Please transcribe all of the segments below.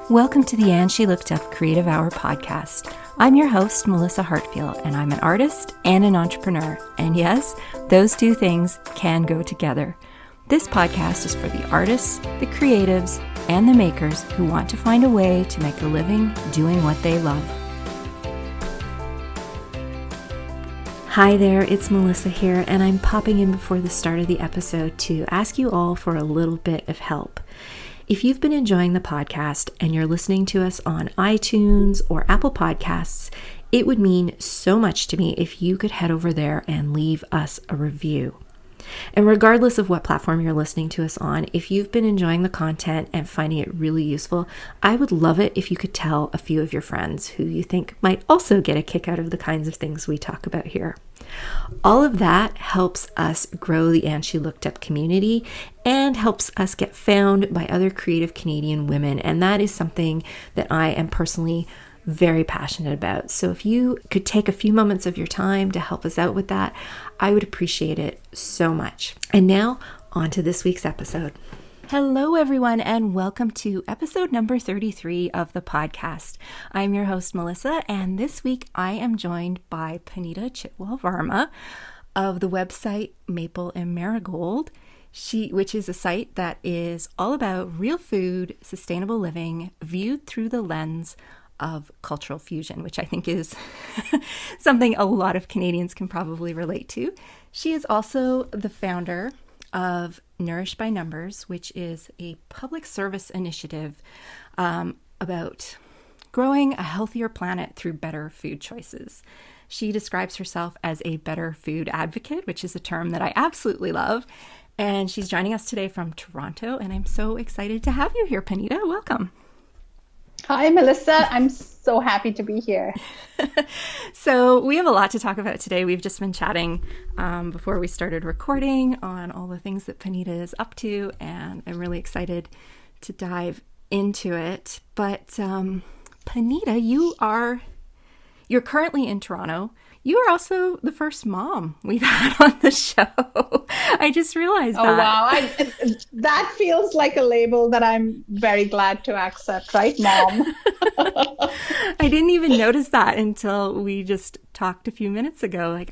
Welcome to the And She Looked Up Creative Hour podcast. I'm your host, Melissa Hartfield, and I'm an artist and an entrepreneur. And yes, those two things can go together. This podcast is for the artists, the creatives, and the makers who want to find a way to make a living doing what they love. Hi there, it's Melissa here, and I'm popping in before the start of the episode to ask you all for a little bit of help. If you've been enjoying the podcast and you're listening to us on iTunes or Apple Podcasts, it would mean so much to me if you could head over there and leave us a review. And regardless of what platform you're listening to us on, if you've been enjoying the content and finding it really useful, I would love it if you could tell a few of your friends who you think might also get a kick out of the kinds of things we talk about here. All of that helps us grow the And She Looked Up community and helps us get found by other creative Canadian women. And that is something that I am personally very passionate about. So if you could take a few moments of your time to help us out with that, I would appreciate it so much. And now on to this week's episode. Hello, everyone, and welcome to episode number 33 of the podcast. I'm your host, Melissa, and this week I am joined by Puneeta Chhitwal Varma of the website Maple and Marigold, which is a site that is all about real food, sustainable living, viewed through the lens of cultural fusion, which I think is something a lot of Canadians can probably relate to. She is also the founder of Nourish by Numbers, which is a public service initiative about growing a healthier planet through better food choices. She describes herself as a better food advocate, which is a term that I absolutely love. And she's joining us today from Toronto, and I'm so excited to have you here, Puneeta. Welcome. Hi, Melissa. I'm so happy to be here. So we have a lot to talk about today. We've just been chatting before we started recording on all the things that Puneeta is up to, and I'm really excited to dive into it. But Puneeta, you're currently in Toronto. You are also the first mom we've had on the show. I just realized that. Oh, wow. That feels like a label that I'm very glad to accept, right, Mom? I didn't even notice that until we just talked a few minutes ago.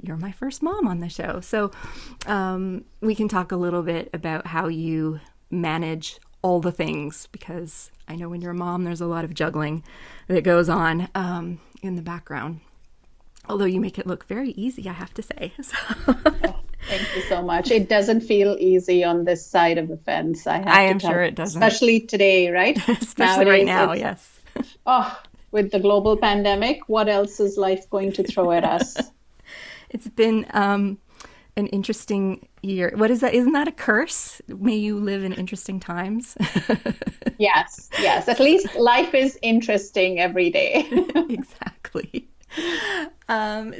You're my first mom on the show. So we can talk a little bit about how you manage all the things, because I know when you're a mom, there's a lot of juggling that goes on in the background. Although you make it look very easy, I have to say. So. Thank you so much. It doesn't feel easy on this side of the fence. I am sure it doesn't. Especially today, right? Especially right now, yes. With the global pandemic, what else is life going to throw at us? It's been an interesting year. What is that? Isn't that a curse? May you live in interesting times. Yes. At least life is interesting every day. Exactly.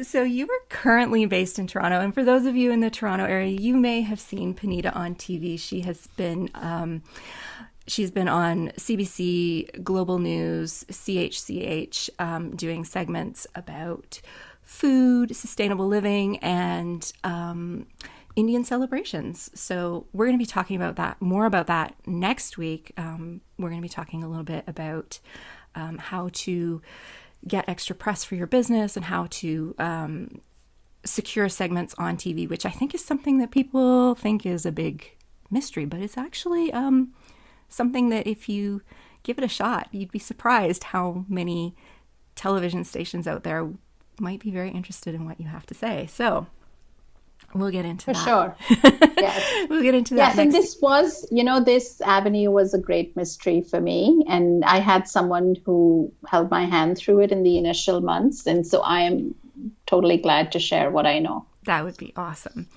So you are currently based in Toronto, and for those of you in the Toronto area, you may have seen Puneeta on TV. She's been on CBC, Global News, CHCH, doing segments about food, sustainable living, and Indian celebrations. So we're going to be talking more about that next week. We're going to be talking a little bit about how to get extra press for your business and how to secure segments on TV, which I think is something that people think is a big mystery, but it's actually something that if you give it a shot, you'd be surprised how many television stations out there might be very interested in what you have to say. So we'll get into that. For sure. Yes. We'll get into that. Yes, and this avenue was a great mystery for me. And I had someone who held my hand through it in the initial months. And so I am totally glad to share what I know. That would be awesome.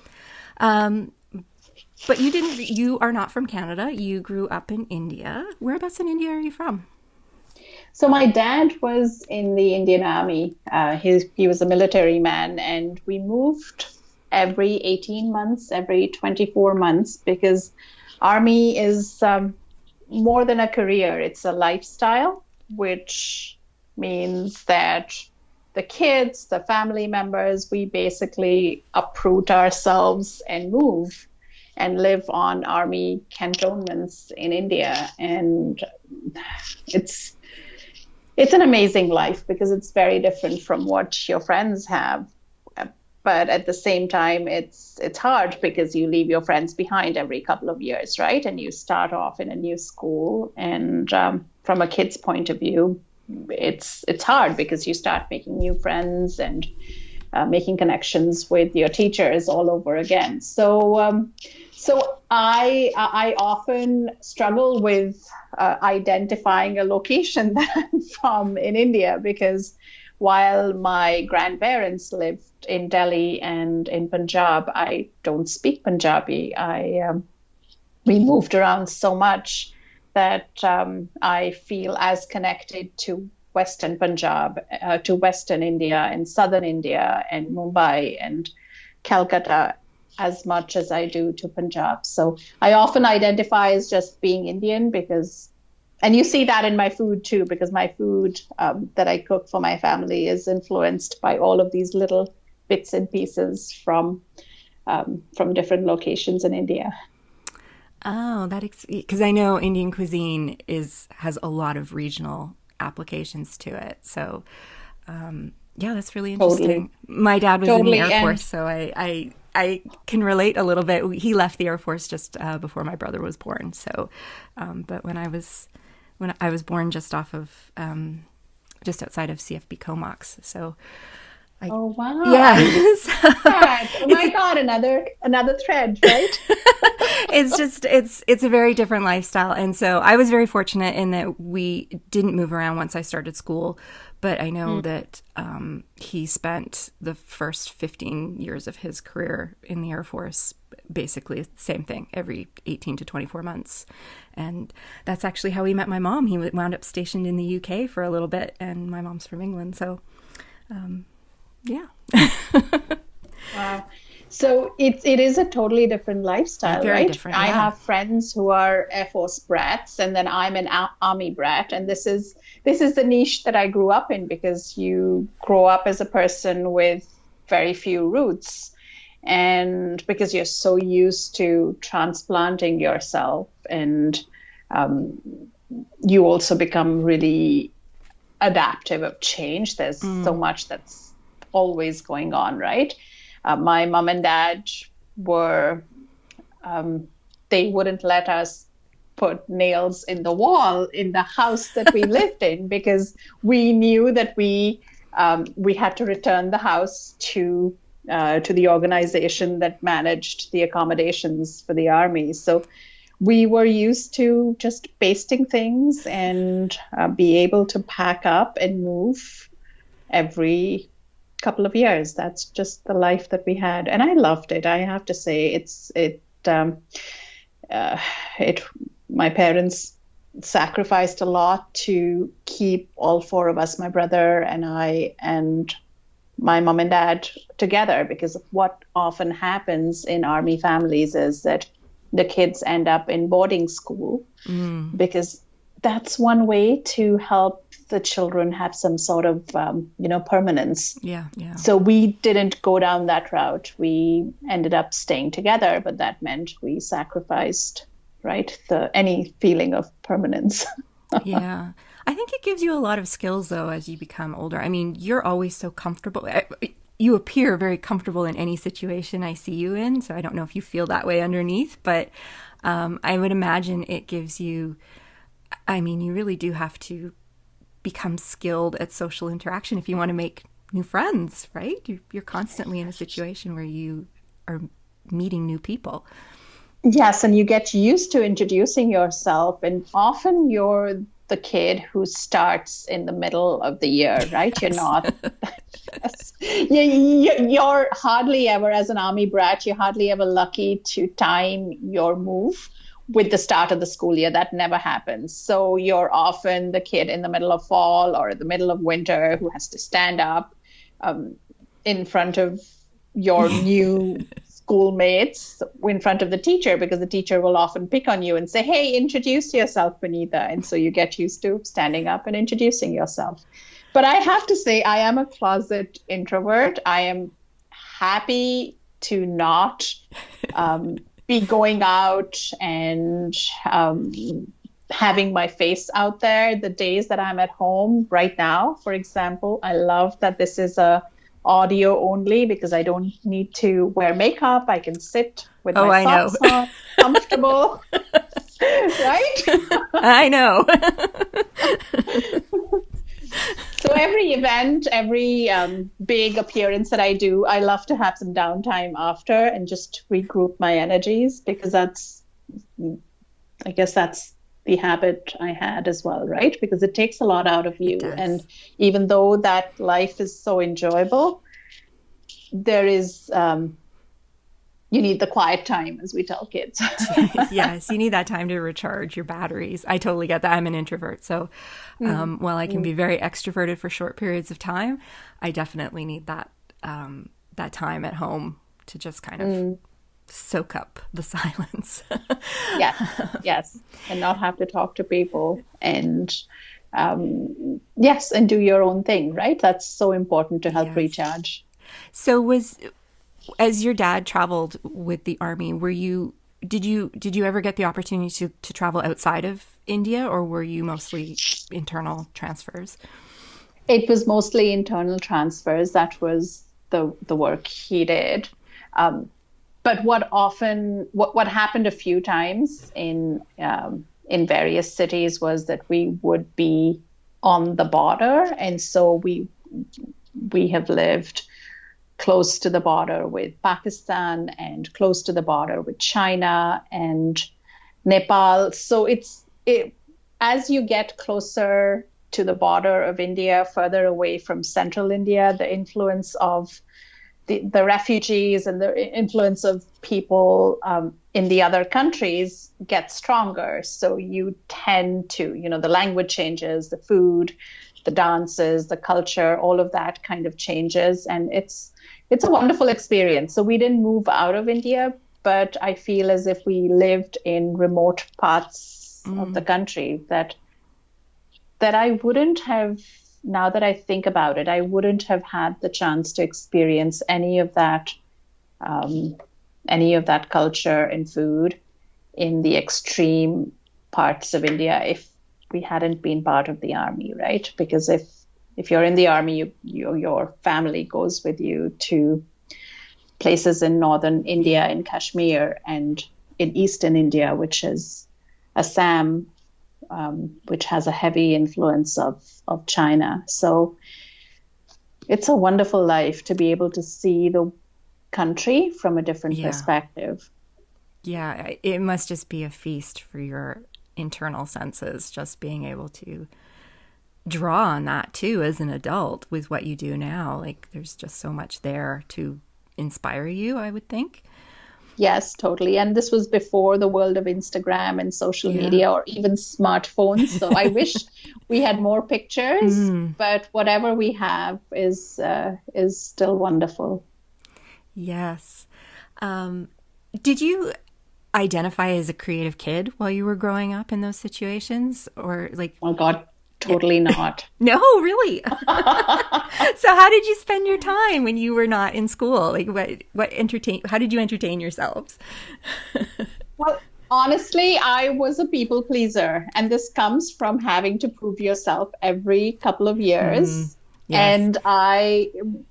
But you are not from Canada. You grew up in India. Whereabouts in India are you from? So my dad was in the Indian Army. He was a military man, and we moved every 18 months, every 24 months, because Army is more than a career. It's a lifestyle, which means that the kids, the family members, we basically uproot ourselves and move and live on Army cantonments in India. And it's it's an amazing life because it's very different from what your friends have. But at the same time, it's hard because you leave your friends behind every couple of years, right? And you start off in a new school, and from a kid's point of view, it's hard because you start making new friends and making connections with your teachers all over again. So I often struggle with identifying a location that I'm from in India, because while my grandparents lived in Delhi and in Punjab, I don't speak Punjabi. We moved around so much that I feel as connected to Western Punjab, to Western India and Southern India and Mumbai and Calcutta as much as I do to Punjab. So I often identify as just being Indian because, and you see that in my food too, because my food that I cook for my family is influenced by all of these little bits and pieces from different locations in India. Oh, because I know Indian cuisine has a lot of regional applications to it. So, yeah, that's really interesting. Totally. My dad was in the Totally. Air Force, so I can relate a little bit. He left the Air Force just before my brother was born. So, but when I was born just off of just outside of CFB Comox. So. Oh wow! Yeah. Oh my God! Another thread, right? It's a very different lifestyle, and so I was very fortunate in that we didn't move around once I started school. But I know that he spent the first 15 years of his career in the Air Force, basically the same thing, every 18 to 24 months. And that's actually how he met my mom. He wound up stationed in the UK for a little bit, and my mom's from England, so. Yeah. Wow. So it is a totally different lifestyle, Very right? different, I yeah. have friends who are Air Force brats, and then I'm an Army brat, and this is the niche that I grew up in, because you grow up as a person with very few roots, and because you're so used to transplanting yourself, and you also become really adaptive of change. There's so much that's always going on, right? My mom and dad were, they wouldn't let us put nails in the wall in the house that we lived in, because we knew that we had to return the house to the organization that managed the accommodations for the army. So we were used to just pasting things and be able to pack up and move every couple of years. That's just the life that we had, and I loved it. I have to say, my parents sacrificed a lot to keep all four of us, my brother and I and my mom and dad, together, because what often happens in army families is that the kids end up in boarding school, because that's one way to help the children have some sort of, permanence. Yeah, yeah. So we didn't go down that route. We ended up staying together, but that meant we sacrificed, right, any feeling of permanence. Yeah. I think it gives you a lot of skills, though, as you become older. I mean, you're always so comfortable. You appear very comfortable in any situation I see you in, so I don't know if you feel that way underneath, but I would imagine it gives you, I mean, you really do have to become skilled at social interaction if you want to make new friends, right? You're constantly in a situation where you are meeting new people. Yes, and you get used to introducing yourself, and often you're the kid who starts in the middle of the year, right? You're not. You're hardly ever, as an army brat, you're hardly ever lucky to time your move with the start of the school year. That never happens. So you're often the kid in the middle of fall or the middle of winter who has to stand up in front of your new schoolmates, in front of the teacher, because the teacher will often pick on you and say, hey, introduce yourself, Puneeta. And so you get used to standing up and introducing yourself. But I have to say, I am a closet introvert. I am happy to not be going out and having my face out there. The days that I'm at home right now, for example, I love that this is a audio only because I don't need to wear makeup. I can sit with my I know. socks on, comfortable, right? I know. So every event, every big appearance that I do, I love to have some downtime after and just regroup my energies because I guess that's the habit I had as well, right? Because it takes a lot out of It you. And does. even though that life is so enjoyable, there is, you need the quiet time, as we tell kids. Yes, you need that time to recharge your batteries. I totally get that. I'm an introvert. So while I can be very extroverted for short periods of time, I definitely need that time at home to just kind of soak up the silence. Yes. And not have to talk to people and, yes, and do your own thing, right? That's so important to help Yes. recharge. So as your dad traveled with the army, did you ever get the opportunity to travel outside of India, or were you mostly internal transfers? It was mostly internal transfers. That was the work he did. But what happened a few times in various cities was that we would be on the border, and so we have lived close to the border with Pakistan and close to the border with China and Nepal. So as you get closer to the border of India, further away from central India, the influence of the refugees and the influence of people in the other countries gets stronger. So you tend to, the language changes, the food, the dances, the culture, all of that kind of changes. And it's a wonderful experience. So we didn't move out of India, but I feel as if we lived in remote parts of the country that I wouldn't have, now that I think about it, I wouldn't have had the chance to experience any of that culture and food in the extreme parts of India if we hadn't been part of the army, right? Because if you're in the army, your family goes with you to places in northern India, in Kashmir, and in eastern India, which is Assam, which has a heavy influence of China. So it's a wonderful life to be able to see the country from a different perspective. Yeah, it must just be a feast for your internal senses, just being able to draw on that too as an adult with what you do now. Like there's just so much there to inspire you, I would think. Yes, totally. And this was before the world of Instagram and social media or even smartphones. So I wish we had more pictures, but whatever we have is still wonderful. Yes. Did you identify as a creative kid while you were growing up in those situations, or like? Oh God, totally not. No, really. So how did you spend your time when you were not in school? Like how did you entertain yourselves? Well, honestly, I was a people pleaser, and this comes from having to prove yourself every couple of years. Yes. And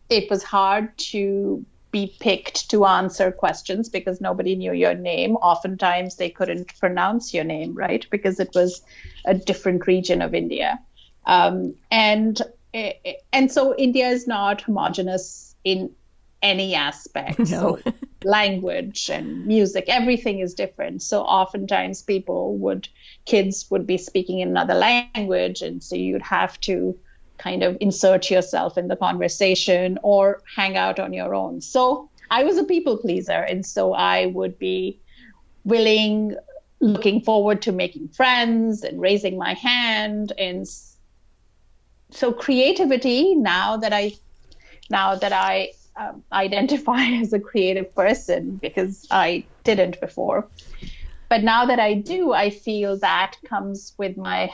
it was hard to be picked to answer questions because nobody knew your name. Oftentimes they couldn't pronounce your name, right? Because it was a different region of India. And so India is not homogenous in any aspect. No. So language and music, everything is different. So oftentimes kids would be speaking in another language. And so you'd have to kind of insert yourself in the conversation or hang out on your own. So I was a people pleaser. And so I would be looking forward to making friends and raising my hand. And so creativity, now that I identify as a creative person, because I didn't before, but now that I do, I feel that comes with my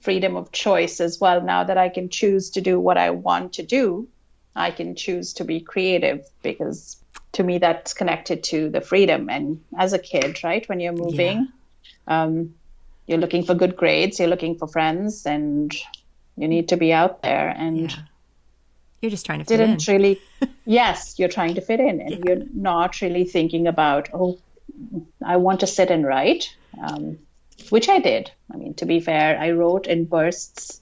freedom of choice as well. Now that I can choose to do what I want to do, I can choose to be creative, because to me that's connected to the freedom. And as a kid, right, when you're moving, you're looking for good grades, you're looking for friends, and you need to be out there. And you're just trying to fit in. didn't really, yes, you're trying to fit in, and Yeah. you're not really thinking about, oh, I want to sit and write, which I did. I mean, to be fair, I wrote in bursts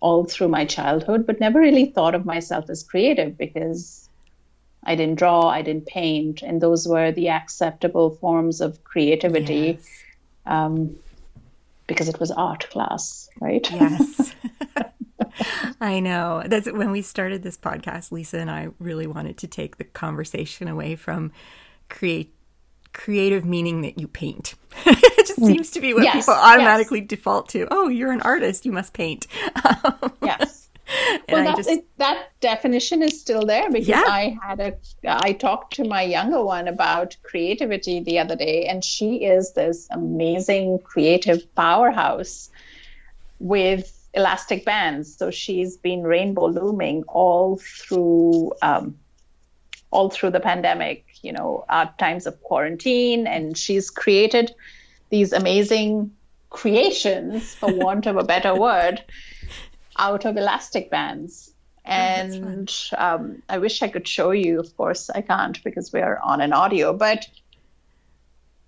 all through my childhood, but never really thought of myself as creative because I didn't draw, I didn't paint, and those were the acceptable forms of creativity. Yes. Because it was art class, right? Yes. I know. That's when we started this podcast, Lisa and I really wanted to take the conversation away from creative meaning that you paint. It just seems to be what people automatically default to. Oh, you're an artist, you must paint. Yes. Well, that definition is still there because I talked to my younger one about creativity the other day, and she is this amazing creative powerhouse with elastic bands. So she's been rainbow looming all through the pandemic, at times of quarantine, and she's created these amazing creations, for want of a better word, out of elastic bands. And I wish I could show you. Of course, I can't because we're on an audio. But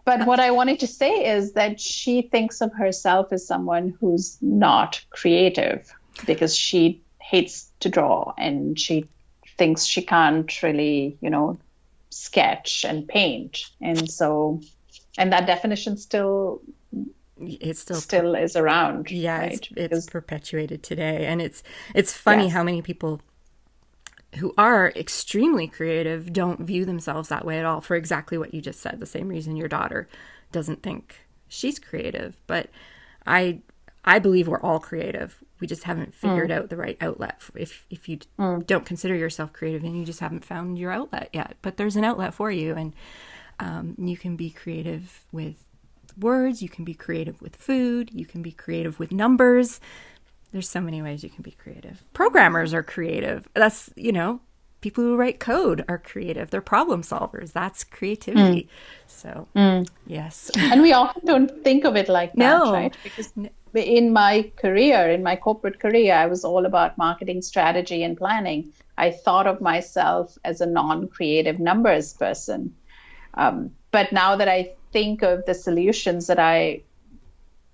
what I wanted to say is that she thinks of herself as someone who's not creative because she hates to draw and she thinks she can't really, sketch and paint. And that definition still is around. Yeah, right? it's perpetuated today. And it's funny how many people who are extremely creative don't view themselves that way at all, for exactly what you just said, the same reason your daughter doesn't think she's creative. But I believe we're all creative. We just haven't figured out the right outlet. If you don't consider yourself creative, and you just haven't found your outlet yet. But there's an outlet for you, and you can be creative with words, you can be creative with food, you can be creative with numbers. There's so many ways you can be creative. Programmers are creative. That's, people who write code are creative. They're problem solvers. That's creativity. So, yes. And we often don't think of it like that, right? Because in my corporate career, I was all about marketing strategy and planning. I thought of myself as a non-creative numbers person. But now that I think of the solutions that I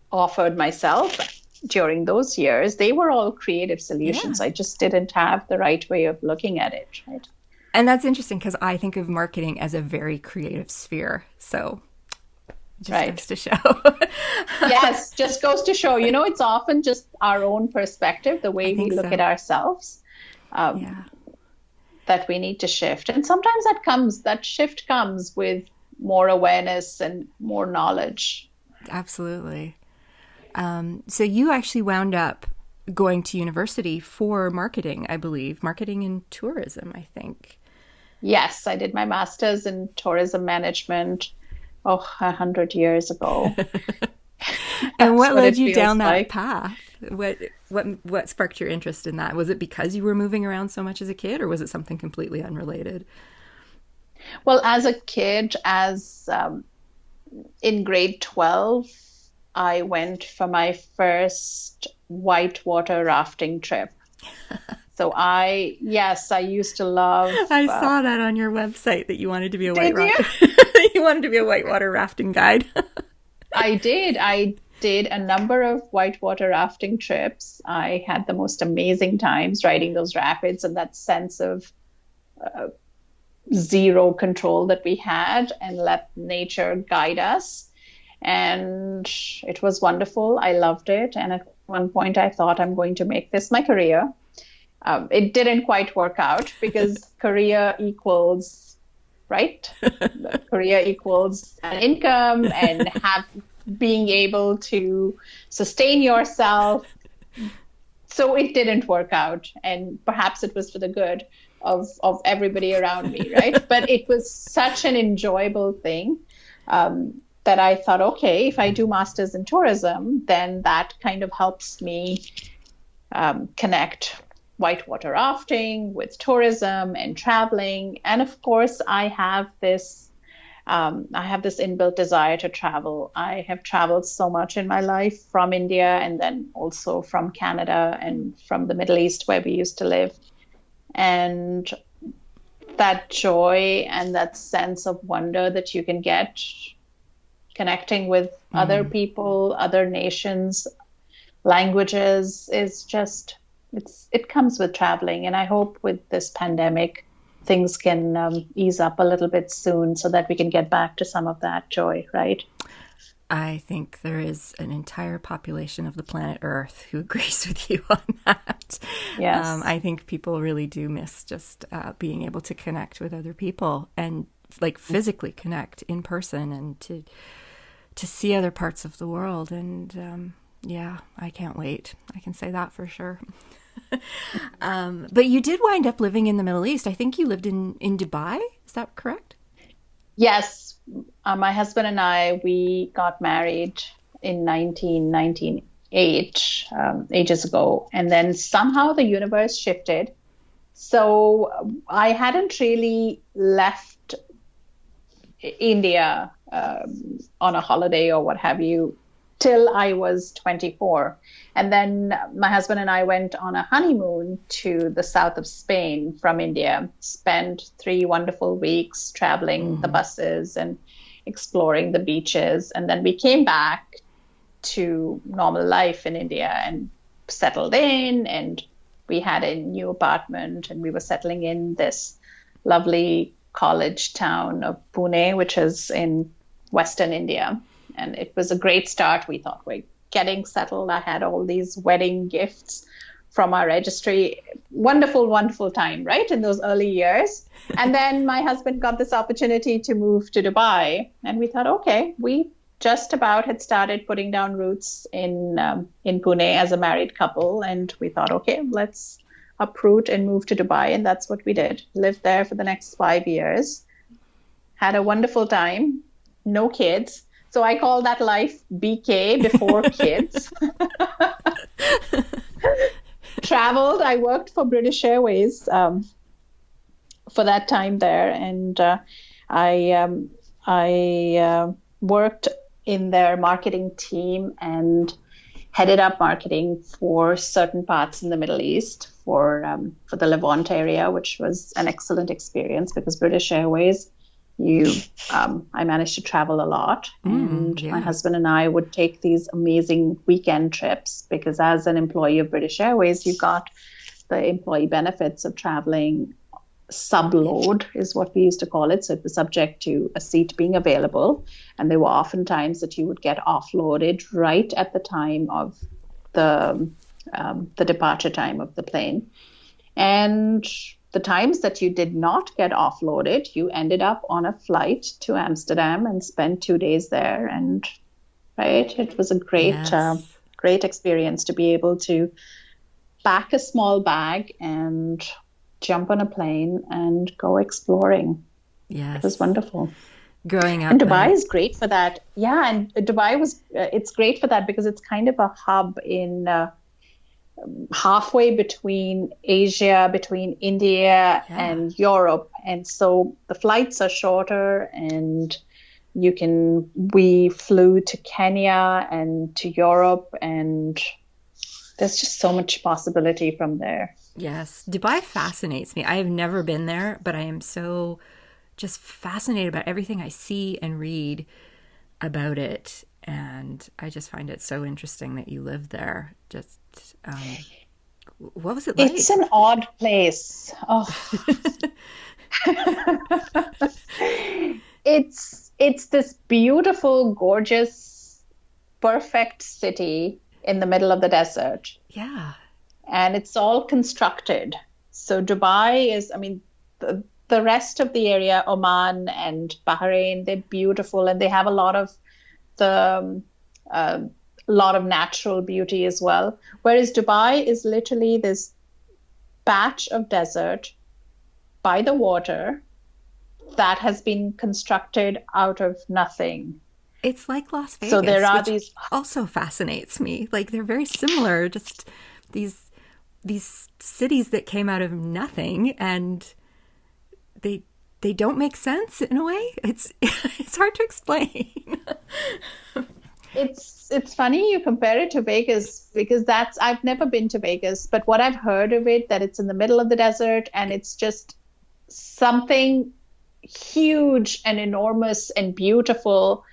offered myself during those years, they were all creative solutions. I just didn't have the right way of looking at it, right? And that's interesting because I think of marketing as a very creative sphere. So it just goes to show. Yes, just goes to show. It's often just our own perspective, the way we look at ourselves, that we need to shift. And sometimes that shift comes with more awareness and more knowledge. Absolutely. So you actually wound up going to university for marketing, I believe, marketing and tourism, I think. Yes, I did my master's in tourism management, 100 years ago. And what led you down that path? What sparked your interest in that? Was it because you were moving around so much as a kid, or was it something completely unrelated? Well, as a kid, in grade 12, I went for my first whitewater rafting trip. So I used to love. I saw that on your website that you wanted to be a you wanted to be a whitewater rafting guide. I did. I did a number of whitewater rafting trips. I had the most amazing times riding those rapids, and that sense of zero control that we had, and let nature guide us. And it was wonderful. I loved it. And at one point I thought, I'm going to make this my career. It didn't quite work out because career equals, right? Career equals an income and being able to sustain yourself. So it didn't work out. And perhaps it was for the good of everybody around me, right? But it was such an enjoyable thing that I thought, okay, if I do masters in tourism, then that kind of helps me connect whitewater rafting with tourism and traveling. And of course, I have this I have this inbuilt desire to travel. I have traveled so much in my life from India and then also from Canada and from the Middle East where we used to live. And that joy and that sense of wonder that you can get connecting with other people, other nations, languages is just, it comes with traveling. And I hope with this pandemic, things can ease up a little bit soon so that we can get back to some of that joy, right? I think there is an entire population of the planet Earth who agrees with you on that. Yes. I think people really do miss just being able to connect with other people and like physically connect in person and to see other parts of the world. And yeah, I can't wait. I can say that for sure. But you did wind up living in the Middle East. I think you lived in Dubai. Is that correct? Yes. My husband and I, we got married in 1998, ages ago. And then somehow the universe shifted. So I hadn't really left India on a holiday or what have you till I was 24. And then my husband and I went on a honeymoon to the south of Spain from India, spent 3 wonderful weeks traveling the buses and exploring the beaches. And then we came back to normal life in India and settled in, and we had a new apartment and we were settling in this lovely college town of Pune, which is in Western India. And it was a great start. We thought we're getting settled. I had all these wedding gifts from our registry. Wonderful, wonderful time, right? In those early years. And then my husband got this opportunity to move to Dubai. And we thought, okay, we just about had started putting down roots in Pune as a married couple. And we thought, okay, let's uproot and move to Dubai. And that's what we did. Lived there for the next 5 years. Had a wonderful time. No kids. So I call that life BK, before kids. Traveled. I worked for British Airways for that time there. And I worked in their marketing team and headed up marketing for certain parts in the Middle East for the Levant area, which was an excellent experience because British Airways, I managed to travel a lot, and my husband and I would take these amazing weekend trips because as an employee of British Airways, you got the employee benefits of traveling. Subload is what we used to call it. So it was subject to a seat being available. And there were often times that you would get offloaded right at the time of the departure time of the plane. And the times that you did not get offloaded, you ended up on a flight to Amsterdam and spent 2 days there. And right, it was a great experience to be able to pack a small bag and jump on a plane and go exploring. Yes. It was wonderful. Growing up. And Dubai is great for that. Yeah, and Dubai it's great for that because it's kind of a hub in halfway between Asia, between India and Europe. And so the flights are shorter and we flew to Kenya and to Europe, and there's just so much possibility from there. Yes. Dubai fascinates me. I have never been there, but I am so just fascinated about everything I see and read about it. And I just find it so interesting that you live there. Just, what was it like? It's an odd place. Oh. It's this beautiful, gorgeous, perfect city in the middle of the desert. Yeah. And it's all constructed. So Dubai is, the rest of the area, Oman and Bahrain, they're beautiful and they have a lot of natural beauty as well. Whereas Dubai is literally this patch of desert by the water that has been constructed out of nothing. It's like Las Vegas, so there are which these also fascinates me. Like they're very similar, just these cities that came out of nothing, and they they don't make sense in a way. It's hard to explain. It's funny you compare it to Vegas because I've never been to Vegas, but what I've heard of it, that it's in the middle of the desert and it's just something huge and enormous and beautiful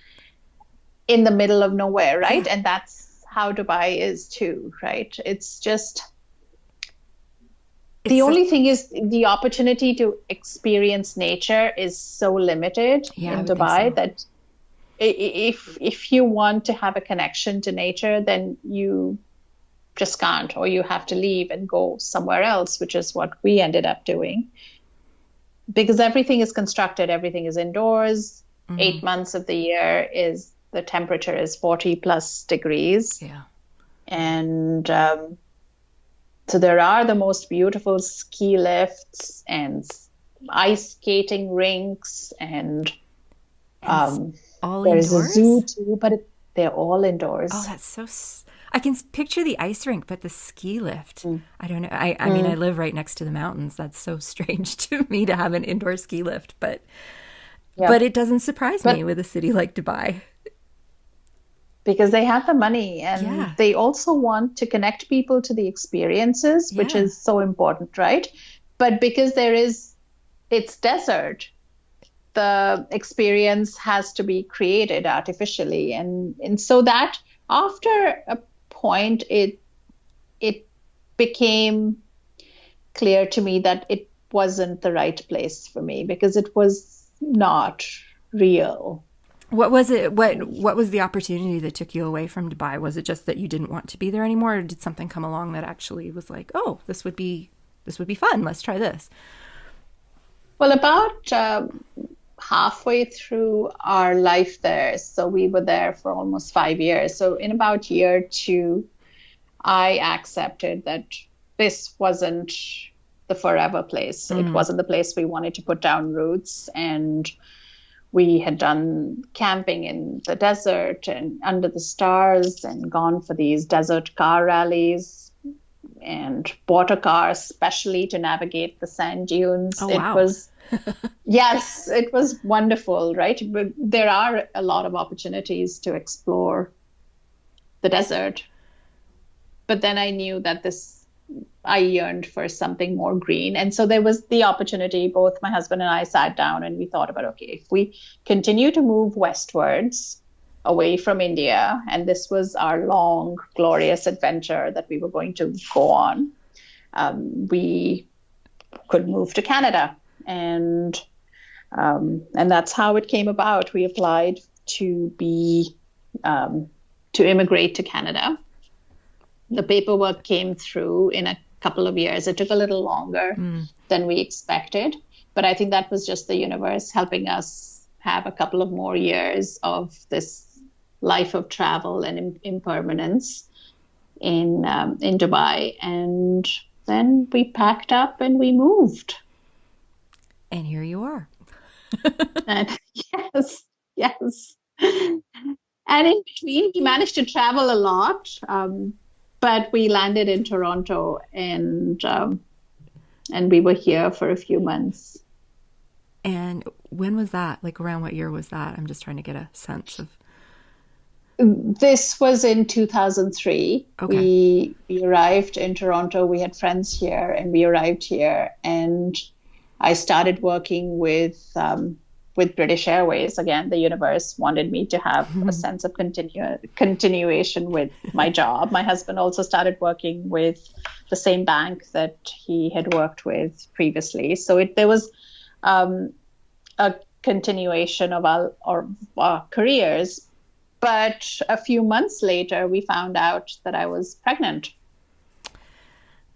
in the middle of nowhere, right? Yeah. And that's how Dubai is too, right? It's just the only thing is the opportunity to experience nature is so limited in Dubai that if you want to have a connection to nature, then you just can't, or you have to leave and go somewhere else, which is what we ended up doing. Because everything is constructed, everything is indoors. 8 months of the year the temperature is 40 plus degrees. Yeah. And so there are the most beautiful ski lifts and ice skating rinks and all there's indoors? a zoo too, but they're all indoors. Oh, that's so... I can picture the ice rink, but the ski lift, I don't know. I mean, I live right next to the mountains. That's so strange to me to have an indoor ski lift, but it doesn't surprise me with a city like Dubai. Because they have the money and they also want to connect people to the experiences, which is so important, right? But because it's desert, the experience has to be created artificially. And so that after a point, it became clear to me that it wasn't the right place for me because it was not real. What was it? What was the opportunity that took you away from Dubai? Was it just that you didn't want to be there anymore, or did something come along that actually was like, oh, this would be fun. Let's try this. Well, about halfway through our life there, so we were there for almost 5 years. So in about year 2, I accepted that this wasn't the forever place. It wasn't the place we wanted to put down roots. And we had done camping in the desert and under the stars and gone for these desert car rallies and bought a car especially to navigate the sand dunes. Oh, wow. It was, yes, it was wonderful, right? But there are a lot of opportunities to explore the desert. But then I knew that I yearned for something more green. And so there was the opportunity, both my husband and I sat down and we thought about, okay, if we continue to move westwards away from India, and this was our long, glorious adventure that we were going to go on, we could move to Canada. And that's how it came about. We applied to immigrate to Canada. The paperwork came through in a couple of years. It took a little longer than we expected, but I think that was just the universe helping us have a couple of more years of this life of travel and impermanence in Dubai. And then we packed up and we moved. And here you are. And yes. And in between, we managed to travel a lot. But we landed in Toronto and we were here for a few months. And when was that? Like around what year was that? I'm just trying to get a sense of. This was in 2003. Okay. We arrived in Toronto. We had friends here and we arrived here. And I started working with British Airways. Again, the universe wanted me to have a sense of continuation with my job. My husband also started working with the same bank that he had worked with previously. So there was a continuation of our careers. But a few months later, we found out that I was pregnant.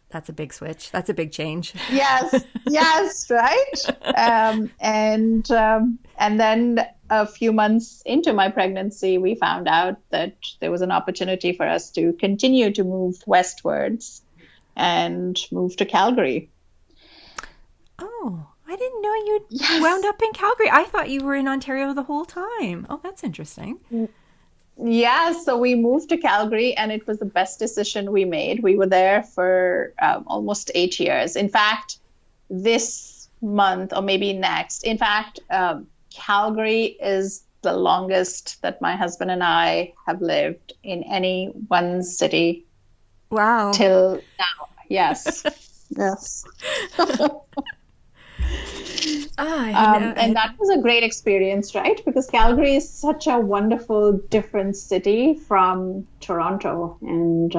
That's a big switch. That's a big change. Yes, right. And then a few months into my pregnancy, we found out that there was an opportunity for us to continue to move westwards and move to Calgary. Oh, I didn't know you wound up in Calgary. I thought you were in Ontario the whole time. Oh, that's interesting. Yeah, so we moved to Calgary and it was the best decision we made. We were there for almost 8 years. In fact, this month or maybe next. In fact, Calgary is the longest that my husband and I have lived in any one city Wow. till now. Yes. Yes. And that was a great experience, right? Because Calgary is such a wonderful, different city from Toronto. And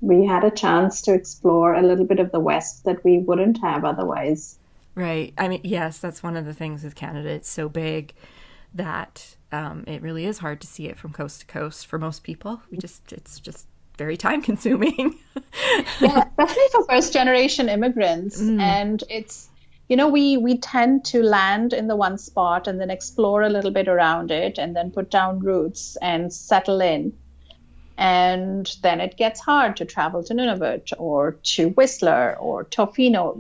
we had a chance to explore a little bit of the West that we wouldn't have otherwise. Right. I mean, yes, that's one of the things with Canada. It's so big that it really is hard to see it from coast to coast for most people. It's just very time consuming. Yeah, especially for first generation immigrants. And it's, we tend to land in the one spot and then explore a little bit around it and then put down roots and settle in. And then it gets hard to travel to Nunavut or to Whistler or Tofino,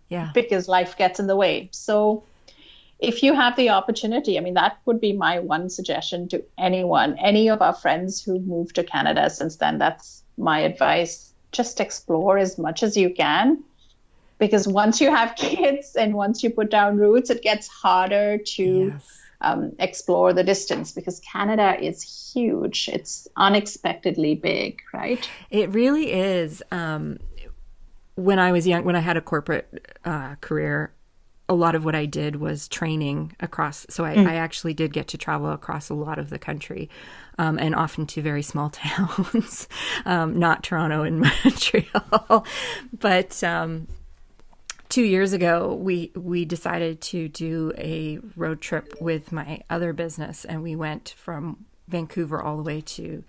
Yeah. because life gets in the way. So if you have the opportunity, I mean, that would be my one suggestion to anyone, any of our friends who moved to Canada since then. That's my advice. Just explore as much as you can, because once you have kids and once you put down roots, it gets harder to explore the distance, because Canada is huge. It's unexpectedly big, right? It really is. When I was young, when I had a corporate career, a lot of what I did was training across. So I actually did get to travel across a lot of the country, and often to very small towns, not Toronto and Montreal. But 2 years ago, we decided to do a road trip with my other business, and we went from Vancouver all the way to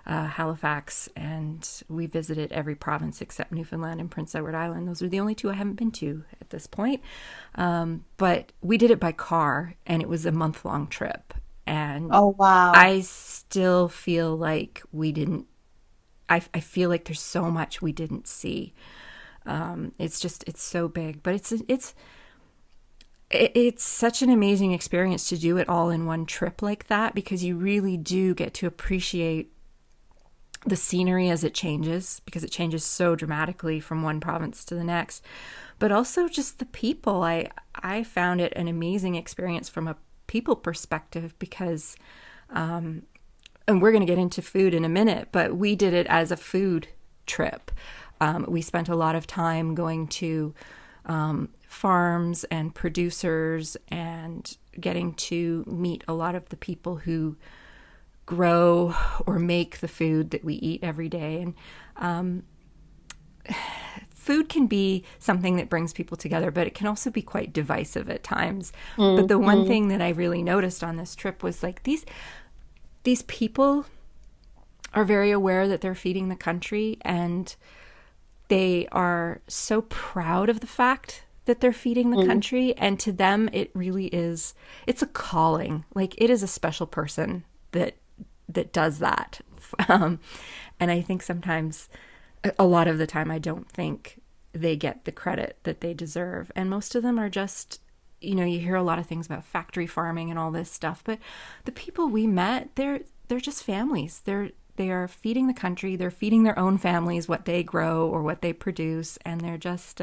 Halifax, and we visited every province except Newfoundland and Prince Edward Island. Those are the only two I haven't been to at this point. But we did it by car, and it was a month-long trip. And oh, wow. I still feel like we didn't, I feel like there's so much we didn't see. It's so big, but it's such an amazing experience to do it all in one trip like that, because you really do get to appreciate the scenery as it changes, because it changes so dramatically from one province to the next, but also just the people. I found it an amazing experience from a people perspective, because, and we're going to get into food in a minute, but we did it as a food trip. We spent a lot of time going to farms and producers and getting to meet a lot of the people who grow or make the food that we eat every day. And food can be something that brings people together, but it can also be quite divisive at times. But the one thing that I really noticed on this trip was like these people are very aware that they're feeding the country, and they are so proud of the fact that they're feeding the country. And to them, it really is, it's a calling. Like, it is a special person that does that. And I think sometimes, a lot of the time, I don't think they get the credit that they deserve. And most of them are just, you hear a lot of things about factory farming and all this stuff, but the people we met, they're just families. They are feeding the country. They're feeding their own families what they grow or what they produce, and they're just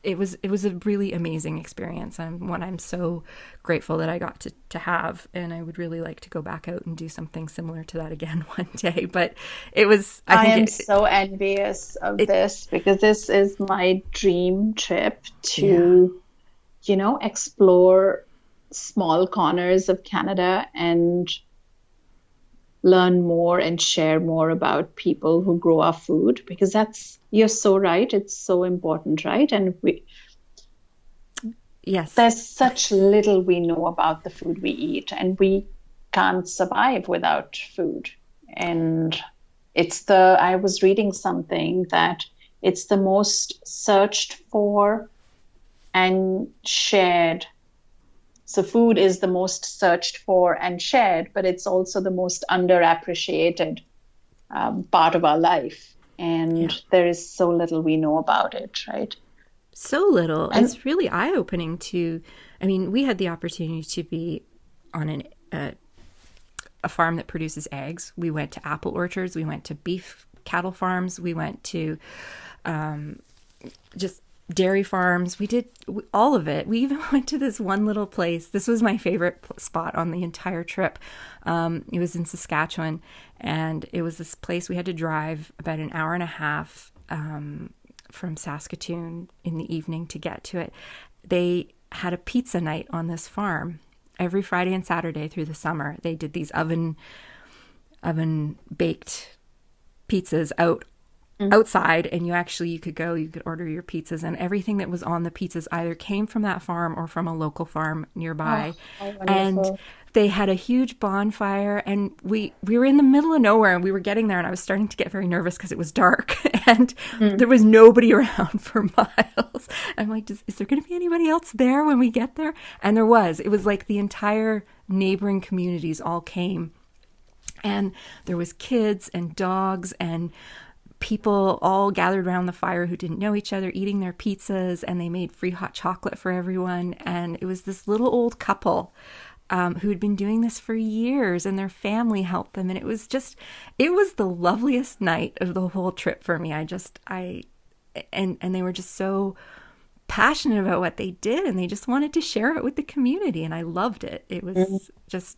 it was a really amazing experience, and one I'm so grateful that I got to have. And I would really like to go back out and do something similar to that again one day. But it was, I am so envious of this, because this is my dream trip to, explore small corners of Canada and learn more and share more about people who grow our food, because you're so right. It's so important, right? And there's such little we know about the food we eat, and we can't survive without food. And I was reading something that it's the most searched for and shared. So food is the most searched for and shared, but it's also the most underappreciated part of our life. And there is so little we know about it, right? So little. And it's really eye-opening we had the opportunity to be on a farm that produces eggs. We went to apple orchards. We went to beef cattle farms. We went to just dairy farms. We did all of it. We even went to this one little place. This was my favorite spot on the entire trip. It was in Saskatchewan, and it was this place we had to drive about an hour and a half from Saskatoon in the evening to get to it. They had a pizza night on this farm every Friday and Saturday through the summer. They did these oven baked pizzas outside, and you could order your pizzas, and everything that was on the pizzas either came from that farm or from a local farm nearby. And they had a huge bonfire, and we were in the middle of nowhere, and we were getting there, and I was starting to get very nervous because it was dark and there was nobody around for miles. I'm like, is there going to be anybody else there when we get there? And there was. It was like the entire neighboring communities all came, and there was kids and dogs and people all gathered around the fire who didn't know each other, eating their pizzas, and they made free hot chocolate for everyone. And it was this little old couple who had been doing this for years, and their family helped them. And it was the loveliest night of the whole trip for me. And they were just so passionate about what they did, and they just wanted to share it with the community. And I loved it. It was just,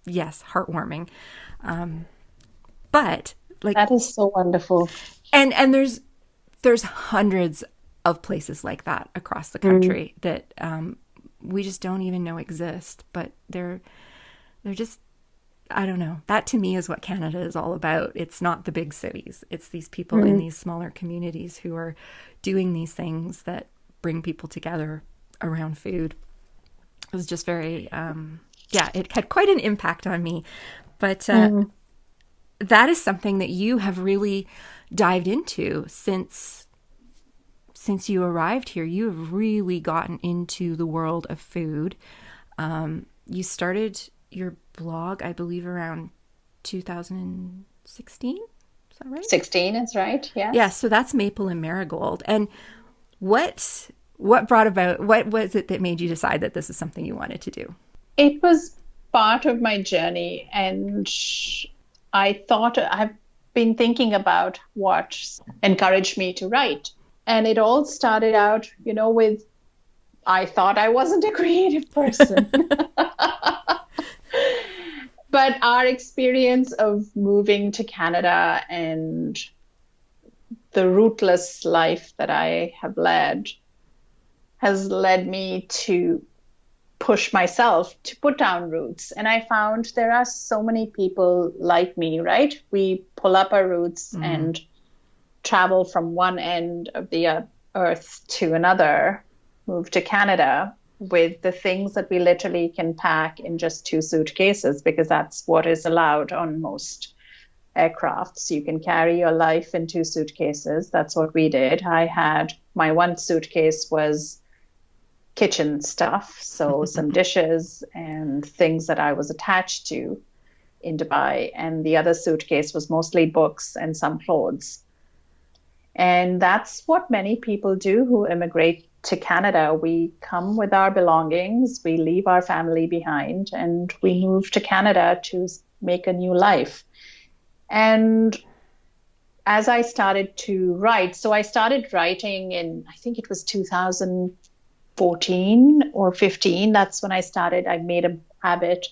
yes, heartwarming. But like, that is so wonderful. And there's hundreds of places like that across the country that we just don't even know exist, but they're just, I don't know. That to me is what Canada is all about. It's not the big cities. It's these people in these smaller communities who are doing these things that bring people together around food. It was just very, it had quite an impact on me. But that is something that you have really dived into since you arrived here. You have really gotten into the world of food. You started your blog, I believe, around 2016. Is that right? 16 is right. Yeah. Yeah. So that's Maple and Marigold. And what was it that made you decide that this is something you wanted to do? It was part of my journey, and I've been thinking about what encouraged me to write. And it all started out, with, I thought I wasn't a creative person. But our experience of moving to Canada and the rootless life that I have led has led me to push myself to put down roots. And I found there are so many people like me, right? We pull up our roots and travel from one end of the earth to another, move to Canada with the things that we literally can pack in just 2 suitcases, because that's what is allowed on most aircrafts. You can carry your life in 2 suitcases. That's what we did. My one suitcase was kitchen stuff, so some dishes and things that I was attached to in Dubai, and the other suitcase was mostly books and some clothes. And that's what many people do who immigrate to Canada. We come with our belongings, we leave our family behind, and we move to Canada to make a new life. And as I started to write, so I started writing in, I think it was 2014 or 15. That's when I made a habit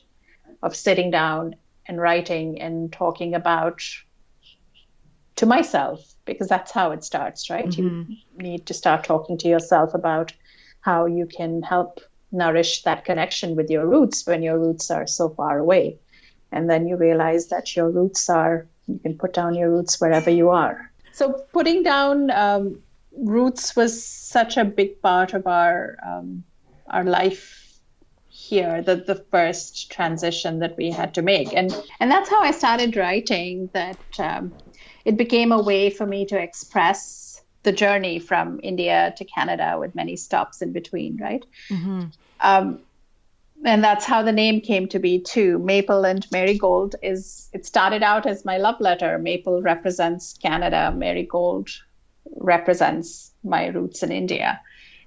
of sitting down and writing and talking about to myself, because that's how it starts, right? Mm-hmm. You need to start talking to yourself about how you can help nourish that connection with your roots when your roots are so far away. And then you realize that you can put down your roots wherever you are. So putting down roots was such a big part of our life here, the first transition that we had to make. And that's how I started writing, that it became a way for me to express the journey from India to Canada with many stops in between, right? Mm-hmm. And that's how the name came to be too. Maple and Marigold it started out as my love letter. Maple represents Canada. Marigold represents my roots in India.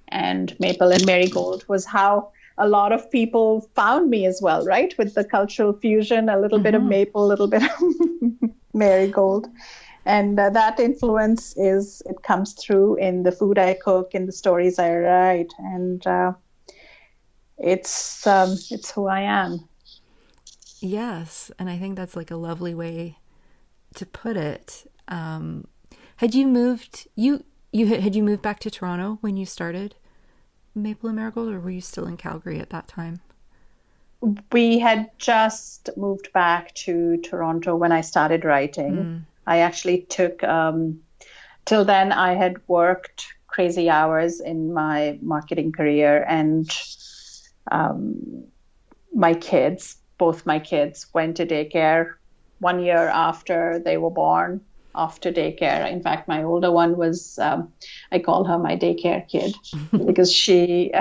And Maple and Marigold was how a lot of people found me as well, right? With the cultural fusion, a little bit of maple, a little bit of marigold. And that influence it comes through in the food I cook, in the stories I write, and it's who I am. Yes, and I think that's like a lovely way to put it. Had you moved had you moved back to Toronto when you started Maple and Marigold, or were you still in Calgary at that time? We had just moved back to Toronto when I started writing. I actually took, till then I had worked crazy hours in my marketing career, and both my kids went to daycare 1 year after they were born, off to daycare. In fact, my older one was, I call her my daycare kid because she,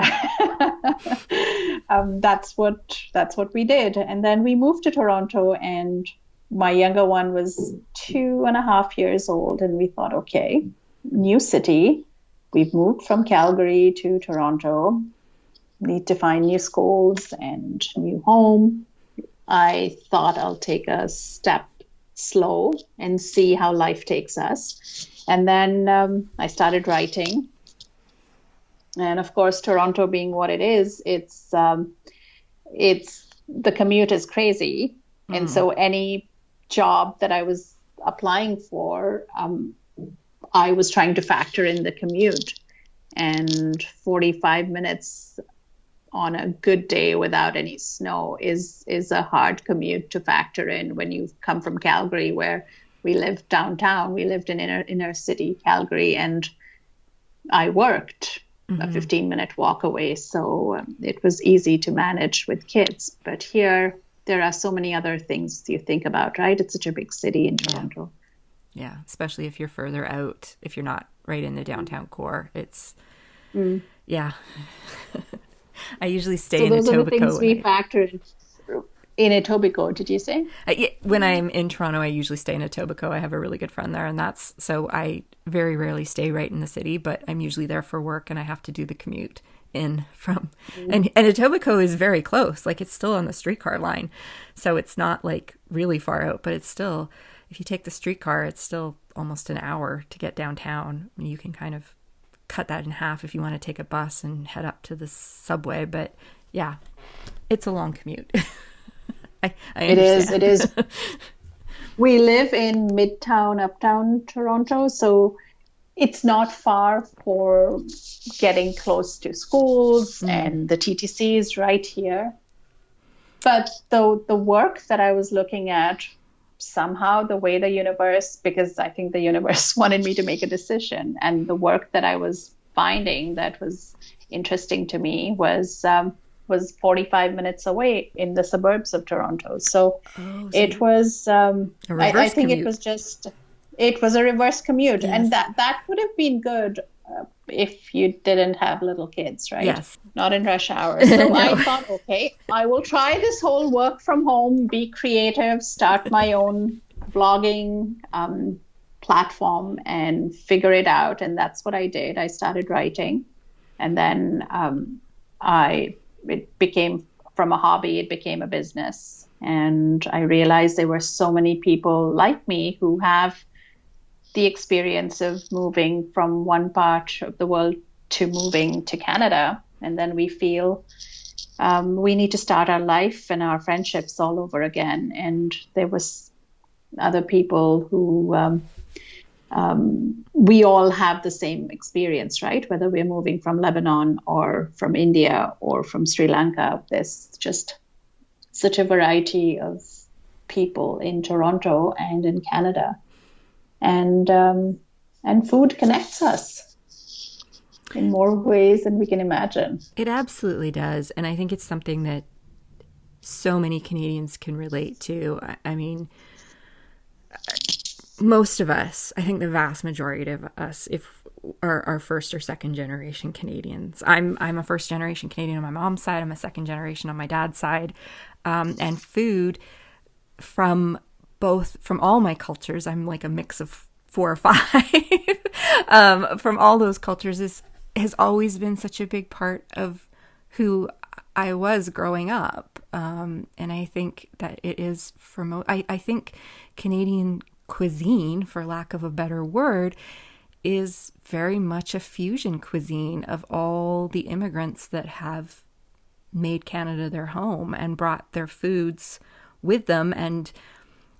that's what we did. And then we moved to Toronto, and my younger one was 2.5 years old. And we thought, okay, new city. We've moved from Calgary to Toronto, need to find new schools and new home. I thought I'll take a step slow and see how life takes us. And then I started writing. And of course, Toronto being what it is, it's the commute is crazy. And so any job that I was applying for, I was trying to factor in the commute. And 45 minutes on a good day without any snow is a hard commute to factor in when you come from Calgary, where we lived downtown. We lived in inner city Calgary, and I worked a 15-minute walk away. So it was easy to manage with kids. But here, there are so many other things you think about, right? It's such a big city in Toronto. Yeah, especially if you're further out, if you're not right in the downtown core. It's, yeah. I usually stay in Etobicoke. So those are the things we factor in Etobicoke, did you say? When I'm in Toronto, I usually stay in Etobicoke. I have a really good friend there, and so I very rarely stay right in the city, but I'm usually there for work, and I have to do the commute in from, and Etobicoke is very close. Like, it's still on the streetcar line, so it's not like really far out, but it's still, if you take the streetcar, it's still almost an hour to get downtown. You can kind of cut that in half if you want to take a bus and head up to the subway. But yeah, it's a long commute. I understand. It is. We live in Midtown, Uptown Toronto, so it's not far for getting close to schools, and the TTC is right here. But the work that I was looking at, somehow the way the universe, because I think the universe wanted me to make a decision, and the work that I was finding that was interesting to me was 45 minutes away in the suburbs of Toronto. So it was, I think it was a reverse commute. Yes. And that would have been good if you didn't have little kids, right? Yes. Not in rush hour. So no. I thought, okay, I will try this whole work from home, be creative, start my own blogging platform and figure it out. And that's what I did. I started writing. And then it became, from a hobby, it became a business. And I realized there were so many people like me who have the experience of moving from one part of the world to moving to Canada. And then we feel we need to start our life and our friendships all over again. And there was other people who, we all have the same experience, right? Whether we're moving from Lebanon or from India or from Sri Lanka, there's just such a variety of people in Toronto and in Canada. And food connects us in more ways than we can imagine. It absolutely does. And I think it's something that so many Canadians can relate to. I mean, most of us, I think the vast majority of us, if are first or second generation Canadians. I'm a first generation Canadian on my mom's side. I'm a second generation on my dad's side. And food from all my cultures, I'm like a mix of 4 or 5 from all those cultures, has always been such a big part of who I was growing up. And I think that it is I think Canadian cuisine, for lack of a better word, is very much a fusion cuisine of all the immigrants that have made Canada their home and brought their foods with them and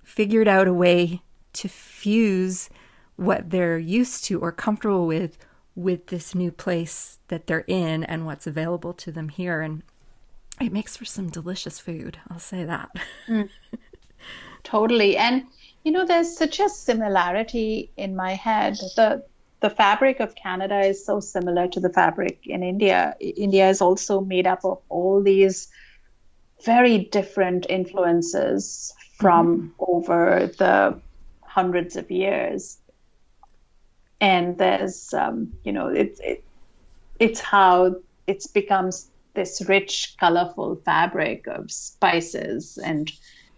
figured out a way to fuse what they're used to or comfortable with this new place that they're in and what's available to them here. And it makes for some delicious food, I'll say that. Totally. And, there's such a similarity in my head. The fabric of Canada is so similar to the fabric in India. India is also made up of all these very different influences from over the hundreds of years. And there's, it's how it's becomes this rich, colorful fabric of spices and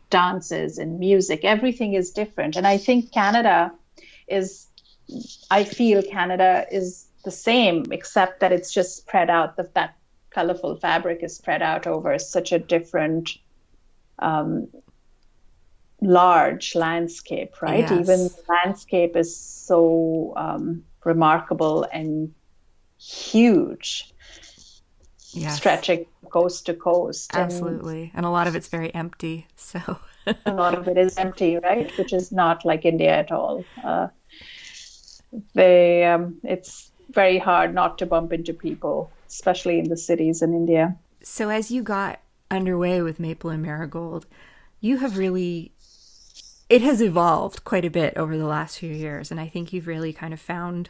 dances and music. Everything is different. And I think I feel Canada is the same, except that it's just spread out, that colorful fabric is spread out over such a different, large landscape, right? Yes. Even the landscape is so remarkable and huge, stretching coast to coast. Absolutely. And a lot of it's very empty. So a lot of it is empty, right? Which is not like India at all. It's very hard not to bump into people, especially in the cities in India. So as you got underway with Maple and Marigold, you have really, it has evolved quite a bit over the last few years. And I think you've really kind of found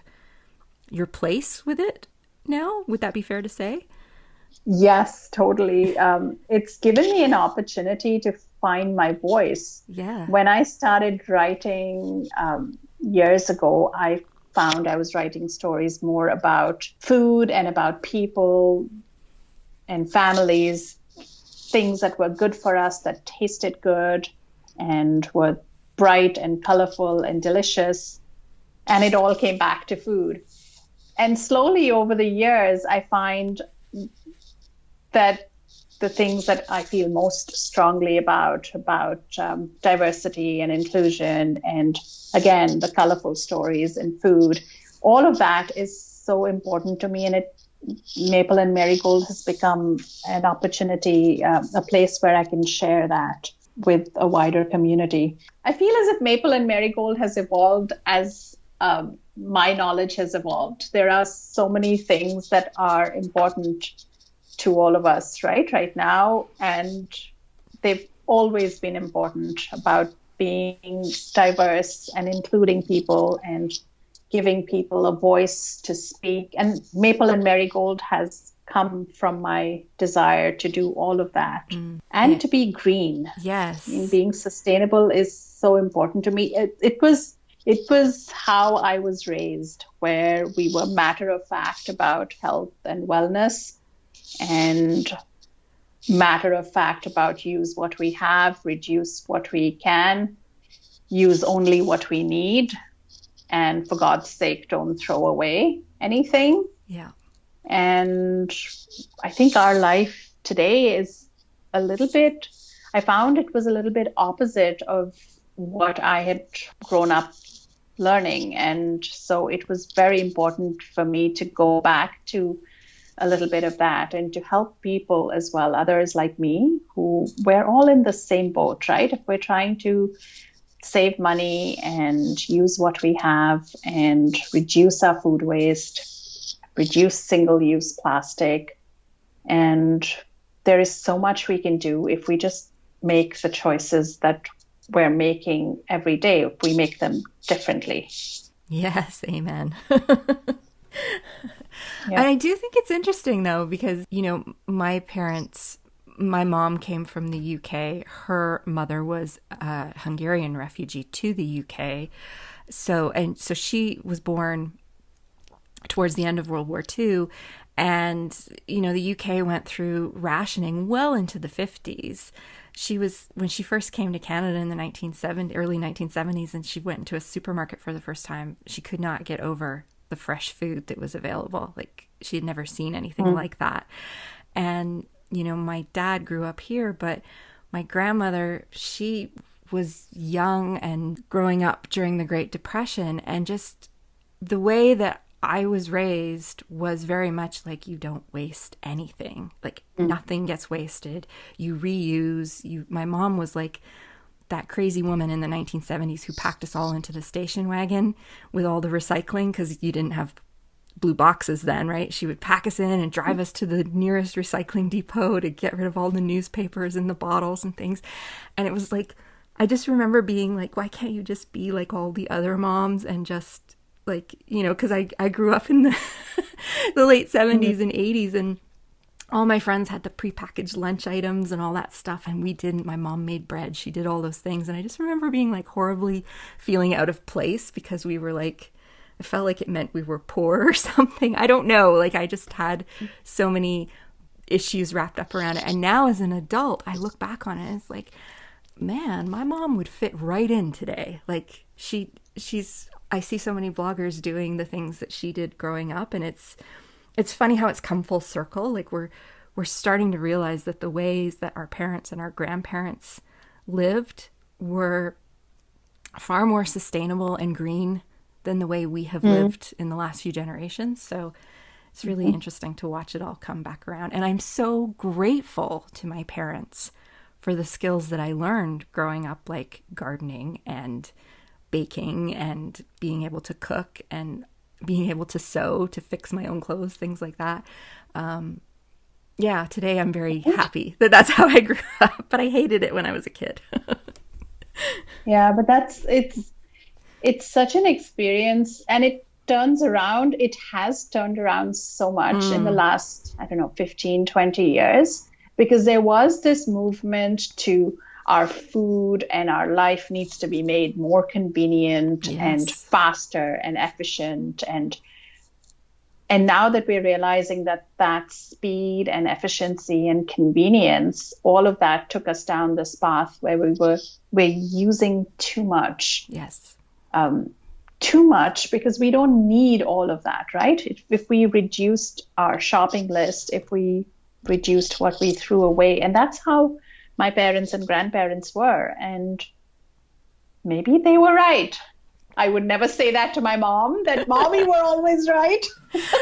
your place with it now. Would that be fair to say? Yes, totally. It's given me an opportunity to find my voice. Yeah. When I started writing years ago, I found I was writing stories more about food and about people and families, things that were good for us, that tasted good and were bright and colorful and delicious. And it all came back to food. And slowly over the years, I find that the things that I feel most strongly about diversity and inclusion, and again, the colorful stories in food, all of that is so important to me. And Maple and Marigold has become an opportunity, a place where I can share that with a wider community. I feel as if Maple and Marigold has evolved as my knowledge has evolved. There are so many things that are important to all of us right now, and they've always been important, about being diverse and including people and giving people a voice to speak. And Maple and Marigold has come from my desire to do all of that and to be green. Yes. Being sustainable is so important to me. It was how I was raised, where we were matter of fact about health and wellness, and matter of fact about use what we have, reduce what we can, use only what we need, and for God's sake, don't throw away anything. Yeah. And I think our life today is I found it was a little bit opposite of what I had grown up learning. And so it was very important for me to go back to a little bit of that and to help people as well, others like me, who we're all in the same boat, right? If we're trying to save money and use what we have and reduce our food waste, reduce single-use plastic, and there is so much we can do if we just make the choices that we're making every day, if we make them differently. Yes, amen. Yeah. And I do think it's interesting, though, because, my mom came from the UK. Her mother was a Hungarian refugee to the UK. So she was born towards the end of World War II. And, the UK went through rationing well into the 50s. When she first came to Canada in the early 1970s, and she went into a supermarket for the first time, she could not get over the fresh food that was available. Like, she had never seen anything like that. And, my dad grew up here, but my grandmother, she was young and growing up during the Great Depression, and just the way that I was raised was very much like, you don't waste anything. Like nothing gets wasted. You reuse. My mom was like that crazy woman in the 1970s who packed us all into the station wagon with all the recycling, because you didn't have blue boxes then, right? She would pack us in and drive us to the nearest recycling depot to get rid of all the newspapers and the bottles and things. And it was like, I just remember being like, why can't you just be like all the other moms and just like, you know, because I grew up in the late 70s and 80s, and all my friends had the prepackaged lunch items and all that stuff, and we didn't. My mom made bread. She did all those things. And I just remember being like horribly feeling out of place, because we were like, I felt like it meant we were poor or something. I don't know. Like, I just had so many issues wrapped up around it. And now as an adult, I look back on it and it's like, man, my mom would fit right in today. Like, I see so many bloggers doing the things that she did growing up, and it's funny how it's come full circle. Like, we're starting to realize that the ways that our parents and our grandparents lived were far more sustainable and green than the way we have lived in the last few generations. So it's really interesting to watch it all come back around. And I'm so grateful to my parents for the skills that I learned growing up, like gardening and baking and being able to cook and being able to sew, to fix my own clothes, things like that. Today I'm very happy that that's how I grew up, but I hated it when I was a kid. Yeah, but it's such an experience, and it turns around. It has turned around so much in the last, 15, 20 years, because there was this movement to our food and our life needs to be made more convenient and faster and efficient. And now that we're realizing that speed and efficiency and convenience, all of that took us down this path where we're using too much. Yes. Too much, because we don't need all of that, right? If we reduced our shopping list, if we reduced what we threw away, and that's how my parents and grandparents were, and maybe they were right. I would never say that to my mom, that mommy were always right.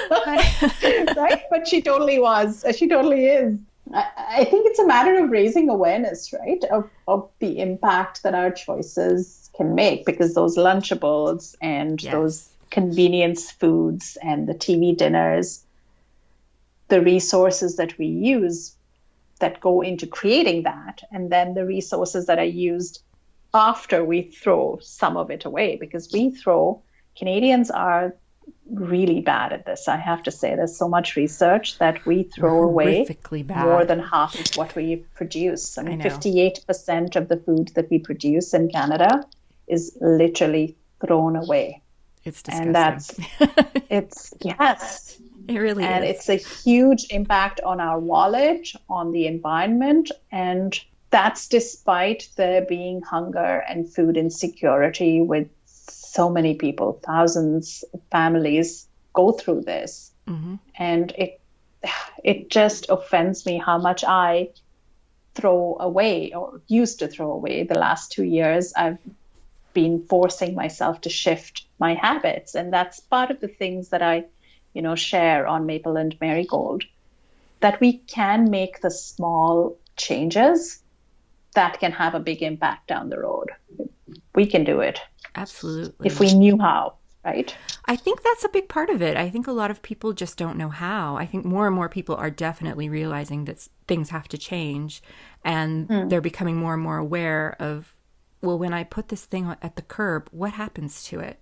Right? But she totally was. She totally is. I think it's a matter of raising awareness, right, of the impact that our choices can make, because those Lunchables and those convenience foods and the TV dinners, the resources that we use that go into creating that, and then the resources that are used after we throw some of it away, because Canadians are really bad at this. I have to say, there's so much research that we throw away more than half of what we produce. I mean, 58% of the food that we produce in Canada is literally thrown away. It's disgusting. And yes. It really is. And it's a huge impact on our wallet, on the environment, and that's despite there being hunger and food insecurity, with so many people, thousands of families go through this. Mm-hmm. And it just offends me how much I throw away, or used to throw away. The last 2 years, I've been forcing myself to shift my habits. And that's part of the things that I share on Maple and Marigold, that we can make the small changes that can have a big impact down the road. We can do it. Absolutely. If we knew how, right? I think that's a big part of it. I think a lot of people just don't know how. I think more and more people are definitely realizing that things have to change, and they're becoming more and more aware of, well, when I put this thing at the curb, what happens to it?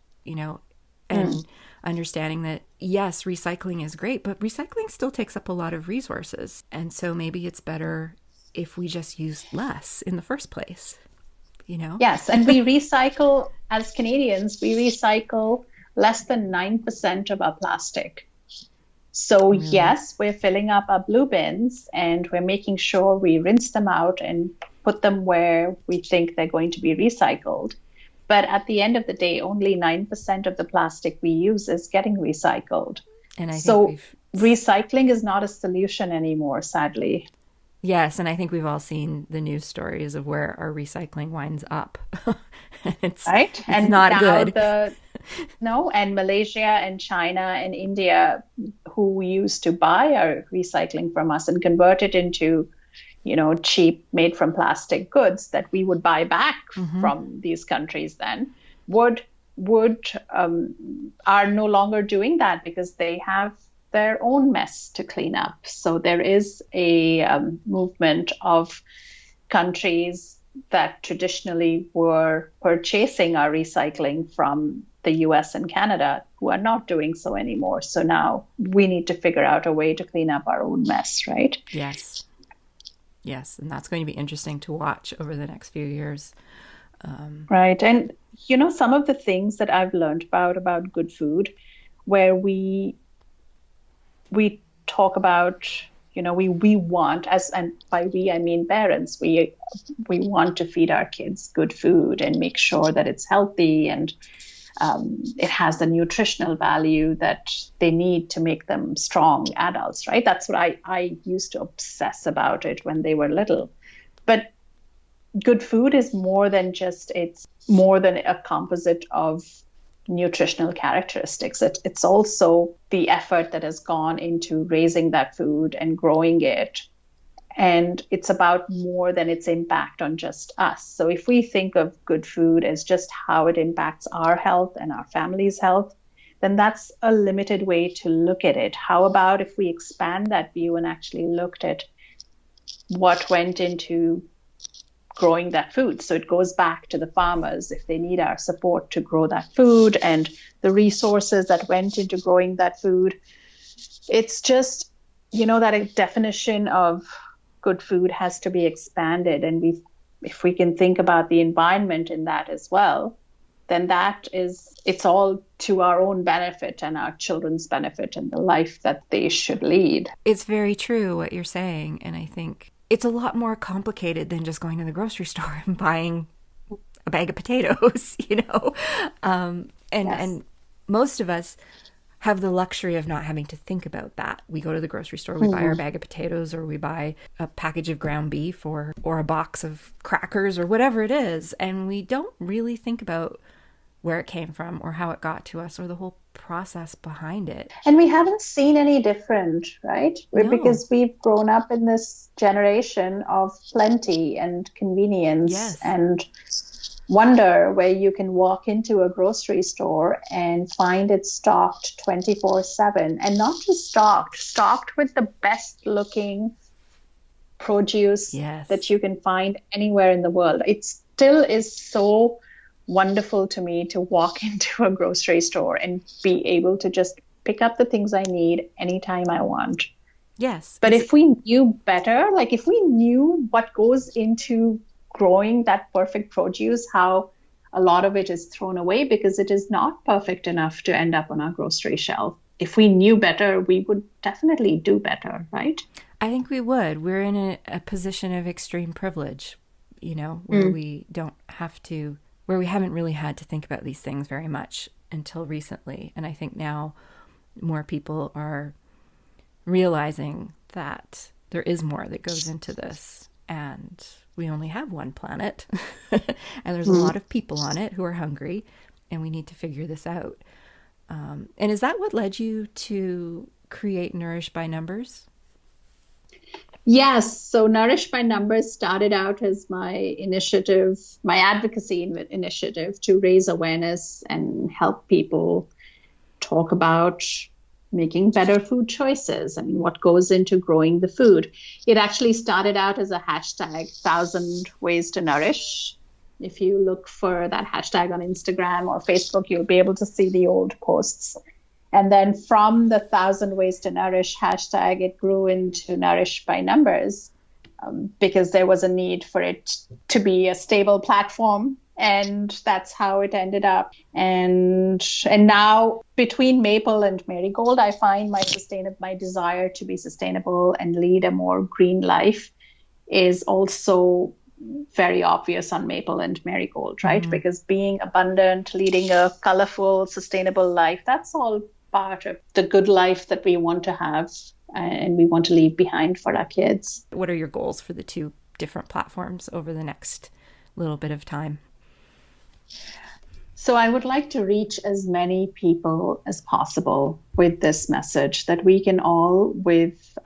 And understanding that, yes, recycling is great, but recycling still takes up a lot of resources. And so maybe it's better if we just use less in the first place, Yes, and we recycle, as Canadians, we recycle less than 9% of our plastic. So really? Yes, we're filling up our blue bins, and we're making sure we rinse them out and put them where we think they're going to be recycled. But at the end of the day, only 9% of the plastic we use is getting recycled. And I think recycling is not a solution anymore, sadly. Yes, and I think we've all seen the news stories of where our recycling winds up. It's right? It's not good. No, and Malaysia and China and India, who used to buy our recycling from us and convert it into, cheap made from plastic goods that we would buy back Mm-hmm. from these countries then, would would are no longer doing that because they have their own mess to clean up. So there is a movement of countries that traditionally were purchasing our recycling from the US and Canada who are not doing so anymore. So now we need to figure out a way to clean up our own mess, right? Yes. Yes. And that's going to be interesting to watch over the next few years. Right. And some of the things that I've learned about good food, where we talk about, we want, as, and by we I mean parents, we want to feed our kids good food and make sure that it's healthy and it has the nutritional value that they need to make them strong adults, right? That's what I used to obsess about it when they were little. But good food is more than it's more than a composite of nutritional characteristics. It's also the effort that has gone into raising that food and growing it. And it's about more than its impact on just us. So if we think of good food as just how it impacts our health and our family's health, then that's a limited way to look at it. How about if we expand that view and actually looked at what went into growing that food? So it goes back to the farmers if they need our support to grow that food and the resources that went into growing that food. It's just, that a definition of good food has to be expanded. And if we can think about the environment in that as well, then it's all to our own benefit and our children's benefit and the life that they should lead. It's very true what you're saying. And I think it's a lot more complicated than just going to the grocery store and buying a bag of potatoes, Yes. And most of us have the luxury of not having to think about that. We go to the grocery store, we buy our bag of potatoes, or we buy a package of ground beef or a box of crackers or whatever it is. And we don't really think about where it came from or how it got to us or the whole process behind it. And we haven't seen any different, right? No. Because we've grown up in this generation of plenty and convenience. Yes. And wonder, where you can walk into a grocery store and find it stocked 24/7, and not just stocked with the best looking produce Yes. that you can find anywhere in the world. It still is so wonderful to me to walk into a grocery store and be able to just pick up the things I need anytime I want. Yes. But if we knew better, like if we knew what goes into growing that perfect produce, how a lot of it is thrown away because it is not perfect enough to end up on our grocery shelf. If we knew better, we would definitely do better, right? I think we would. We're in a position of extreme privilege, where we don't have to, where we haven't really had to think about these things very much until recently. And I think now more people are realizing that there is more that goes into this, and we only have one planet and there's a lot of people on it who are hungry, and we need to figure this out. And is that what led you to create Nourish by Numbers? Yes. So Nourish by Numbers started out as my initiative, my advocacy initiative to raise awareness and help people talk about making better food choices. I mean, what goes into growing the food. It actually started out as a hashtag, 1,000 Ways to Nourish. If you look for that hashtag on Instagram or Facebook, you'll be able to see the old posts. And then from the 1,000 Ways to Nourish hashtag, it grew into Nourish by Numbers because there was a need for it to be a stable platform. And that's how it ended up. And now between Maple and Marigold, I find my desire to be sustainable and lead a more green life is also very obvious on Maple and Marigold, right? Because being abundant, leading a colorful, sustainable life, that's all part of the good life that we want to have and we want to leave behind for our kids. What are your goals for the two different platforms over the next little bit of time? So I would like to reach as many people as possible with this message that we can all, with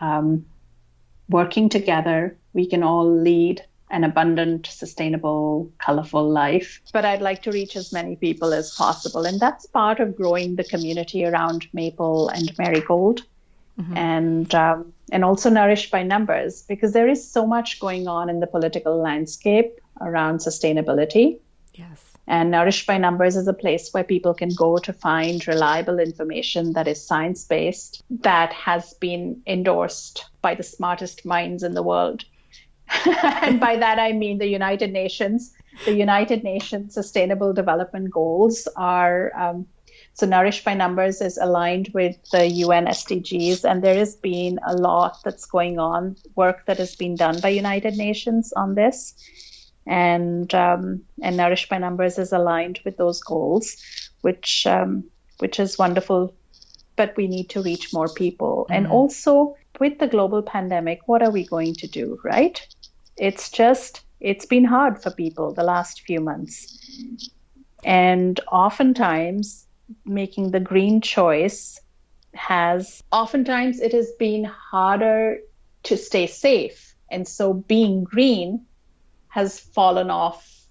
working together, we can all lead an abundant, sustainable, colorful life. But I'd like to reach as many people as possible. And that's part of growing the community around maple and marigold. And also nourished by numbers, because there is so much going on in the political landscape around sustainability. Yes. And Nourished by Numbers is a place where people can go to find reliable information that is science-based, that has been endorsed by the smartest minds in the world. And by that, I mean the United Nations. The United Nations Sustainable Development Goals are, so Nourished by Numbers is aligned with the UN SDGs, and there has been a lot that's going on, work that has been done by United Nations on this. And Nourished by Numbers is aligned with those goals, which is wonderful. But we need to reach more people. Mm-hmm. And also with the global pandemic, what are we going to do, right? It's been hard for people the last few months. And oftentimes making the green choice oftentimes it has been harder to stay safe. And so being green has fallen off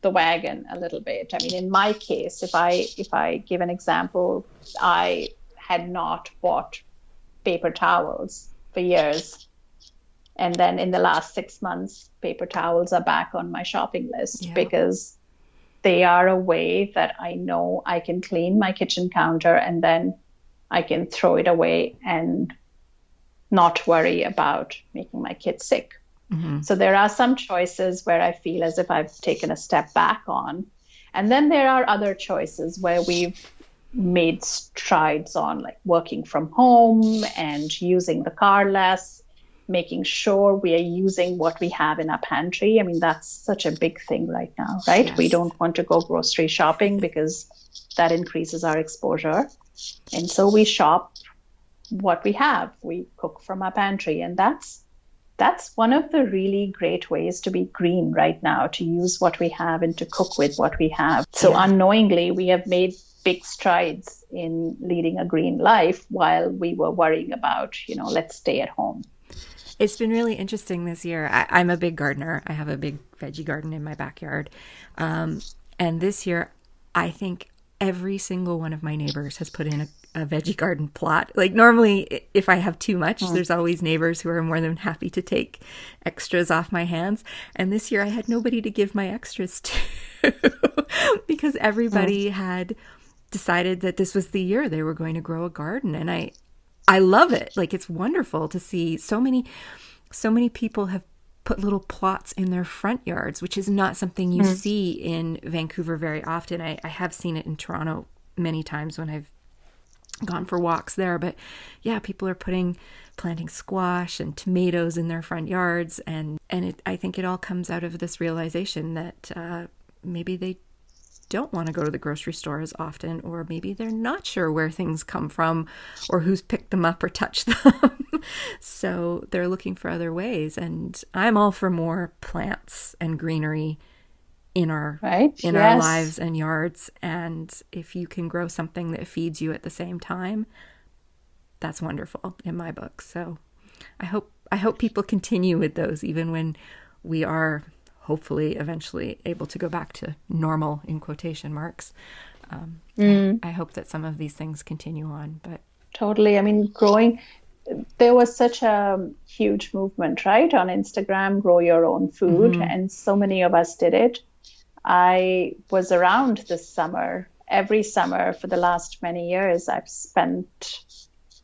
the wagon a little bit. I mean, in my case, if I give an example, I had not bought paper towels for years. And then in the last 6 months, paper towels are back on my shopping list because they are a way that I know I can clean my kitchen counter and then I can throw it away and not worry about making my kids sick. Mm-hmm. So there are some choices where I feel as if I've taken a step back on. And then there are other choices where we've made strides on, like working from home and using the car less, making sure we are using what we have in our pantry. I mean, that's such a big thing right now, right? Yes. We don't want to go grocery shopping because that increases our exposure. And so we shop what we have. We cook from our pantry. And that's one of the really great ways to be green right now, to use what we have and to cook with what we have. So unknowingly, we have made big strides in leading a green life while we were worrying about, let's stay at home. It's been really interesting this year. I'm a big gardener. I have a big veggie garden in my backyard. And this year, I think every single one of my neighbors has put in a veggie garden plot. Like normally, if I have too much, there's always neighbors who are more than happy to take extras off my hands. And this year I had nobody to give my extras to because everybody had decided that this was the year they were going to grow a garden. And I love it. Like, it's wonderful to see so many people have put little plots in their front yards, which is not something you see in Vancouver very often. I have seen it in Toronto many times when I've gone for walks there, but people are planting squash and tomatoes in their front yards, and I think it all comes out of this realization that maybe they don't want to go to the grocery store as often, or maybe they're not sure where things come from or who's picked them up or touched them. So they're looking for other ways, and I'm all for more plants and greenery in our lives and yards. And if you can grow something that feeds you at the same time, that's wonderful in my book. So I hope people continue with those, even when we are hopefully eventually able to go back to normal, in quotation marks. I hope that some of these things continue on. But totally. I mean, there was such a huge movement, right, on Instagram, grow your own food, and so many of us did it. I was around this summer. Every summer for the last many years, I've spent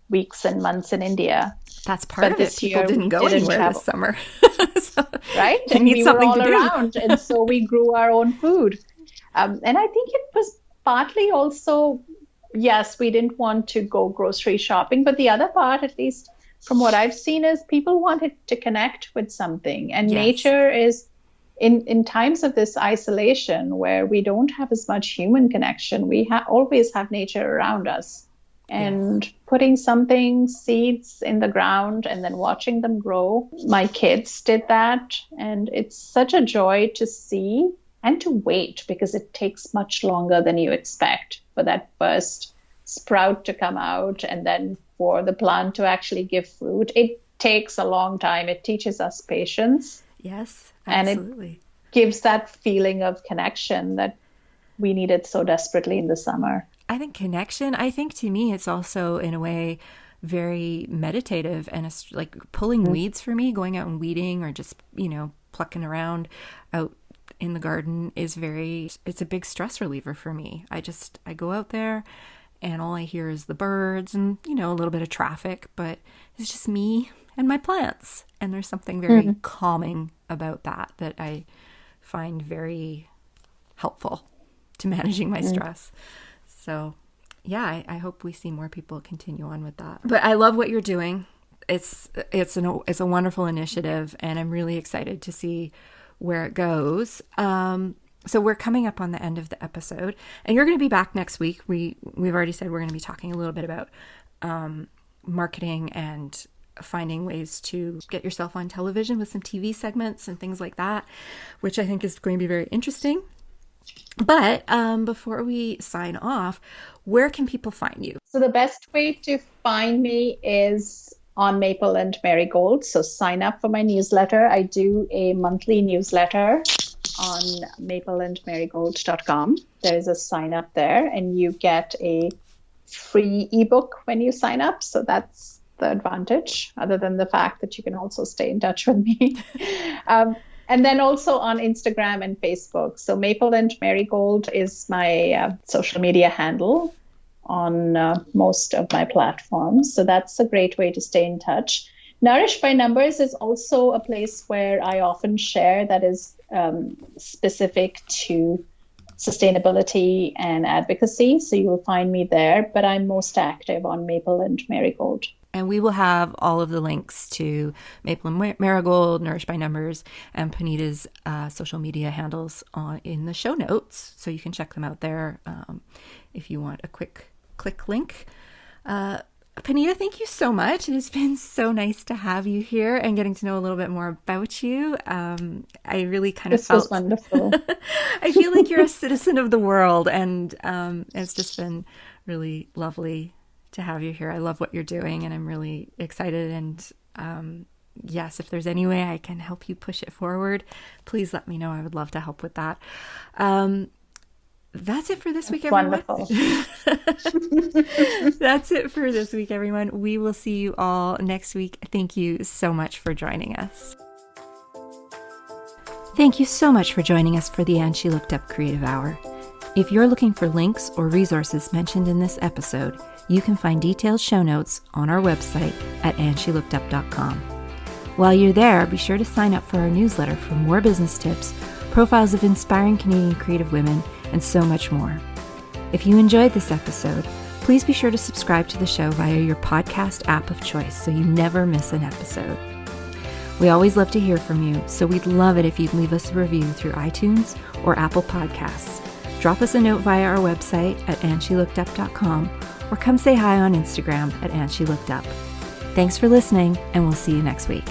weeks and months in India. That's part of it. People didn't go anywhere this summer. Right? And we were all around. And so we grew our own food. And I think it was partly also, yes, we didn't want to go grocery shopping. But the other part, at least from what I've seen, is people wanted to connect with something. And nature is, in times of this isolation where we don't have as much human connection, we always have nature around us. And putting seeds in the ground and then watching them grow. My kids did that. And it's such a joy to see and to wait, because it takes much longer than you expect for that first sprout to come out and then for the plant to actually give fruit. It takes a long time. It teaches us patience. Yes, absolutely. And it gives that feeling of connection that we needed so desperately in the summer. I think connection, I think to me, it's also in a way very meditative, and it's like pulling weeds for me, going out and weeding or just, plucking around out in the garden it's a big stress reliever for me. I go out there and all I hear is the birds and, a little bit of traffic, but it's just me and my plants. And there's something very calming about that I find very helpful to managing my stress. So yeah, I hope we see more people continue on with that. But I love what you're doing. It's a wonderful initiative, and I'm really excited to see where it goes. So we're coming up on the end of the episode, and you're going to be back next week. We've already said we're going to be talking a little bit about marketing and finding ways to get yourself on television with some TV segments and things like that, which I think is going to be very interesting. But before we sign off, where can people find you? So the best way to find me is on Maple and Marigold. So sign up for my newsletter. I do a monthly newsletter on mapleandmarigold.com. There is a sign up there, and you get a free ebook when you sign up. So that's the advantage, other than the fact that you can also stay in touch with me. And then also on Instagram and Facebook. So Maple and Marigold is my social media handle on most of my platforms. So that's a great way to stay in touch. Nourished by Numbers is also a place where I often share that is specific to sustainability and advocacy. So you will find me there, but I'm most active on Maple and Marigold. And we will have all of the links to Maple and Marigold, Nourished by Numbers, and Puneeta's social media handles in the show notes. So you can check them out there if you want a quick click link. Puneeta, thank you so much. It has been so nice to have you here and getting to know a little bit more about you. I really kind of felt... This was wonderful. I feel like you're a citizen of the world, and it's just been really lovely to have you here. I love what you're doing, and I'm really excited. And yes, if there's any way I can help you push it forward, please let me know. I would love to help with that. That's it for this week, everyone. Wonderful. That's it for this week, everyone. We will see you all next week. Thank you so much for joining us. Thank you so much for joining us for the And She Looked Up Creative Hour. If you're looking for links or resources mentioned in this episode, you can find detailed show notes on our website at andshелookedup.com. While you're there, be sure to sign up for our newsletter for more business tips, profiles of inspiring Canadian creative women, and so much more. If you enjoyed this episode, please be sure to subscribe to the show via your podcast app of choice so you never miss an episode. We always love to hear from you, so we'd love it if you'd leave us a review through iTunes or Apple Podcasts. Drop us a note via our website at andshелookedup.com, or come say hi on Instagram at andshелookedup. Thanks for listening, and we'll see you next week.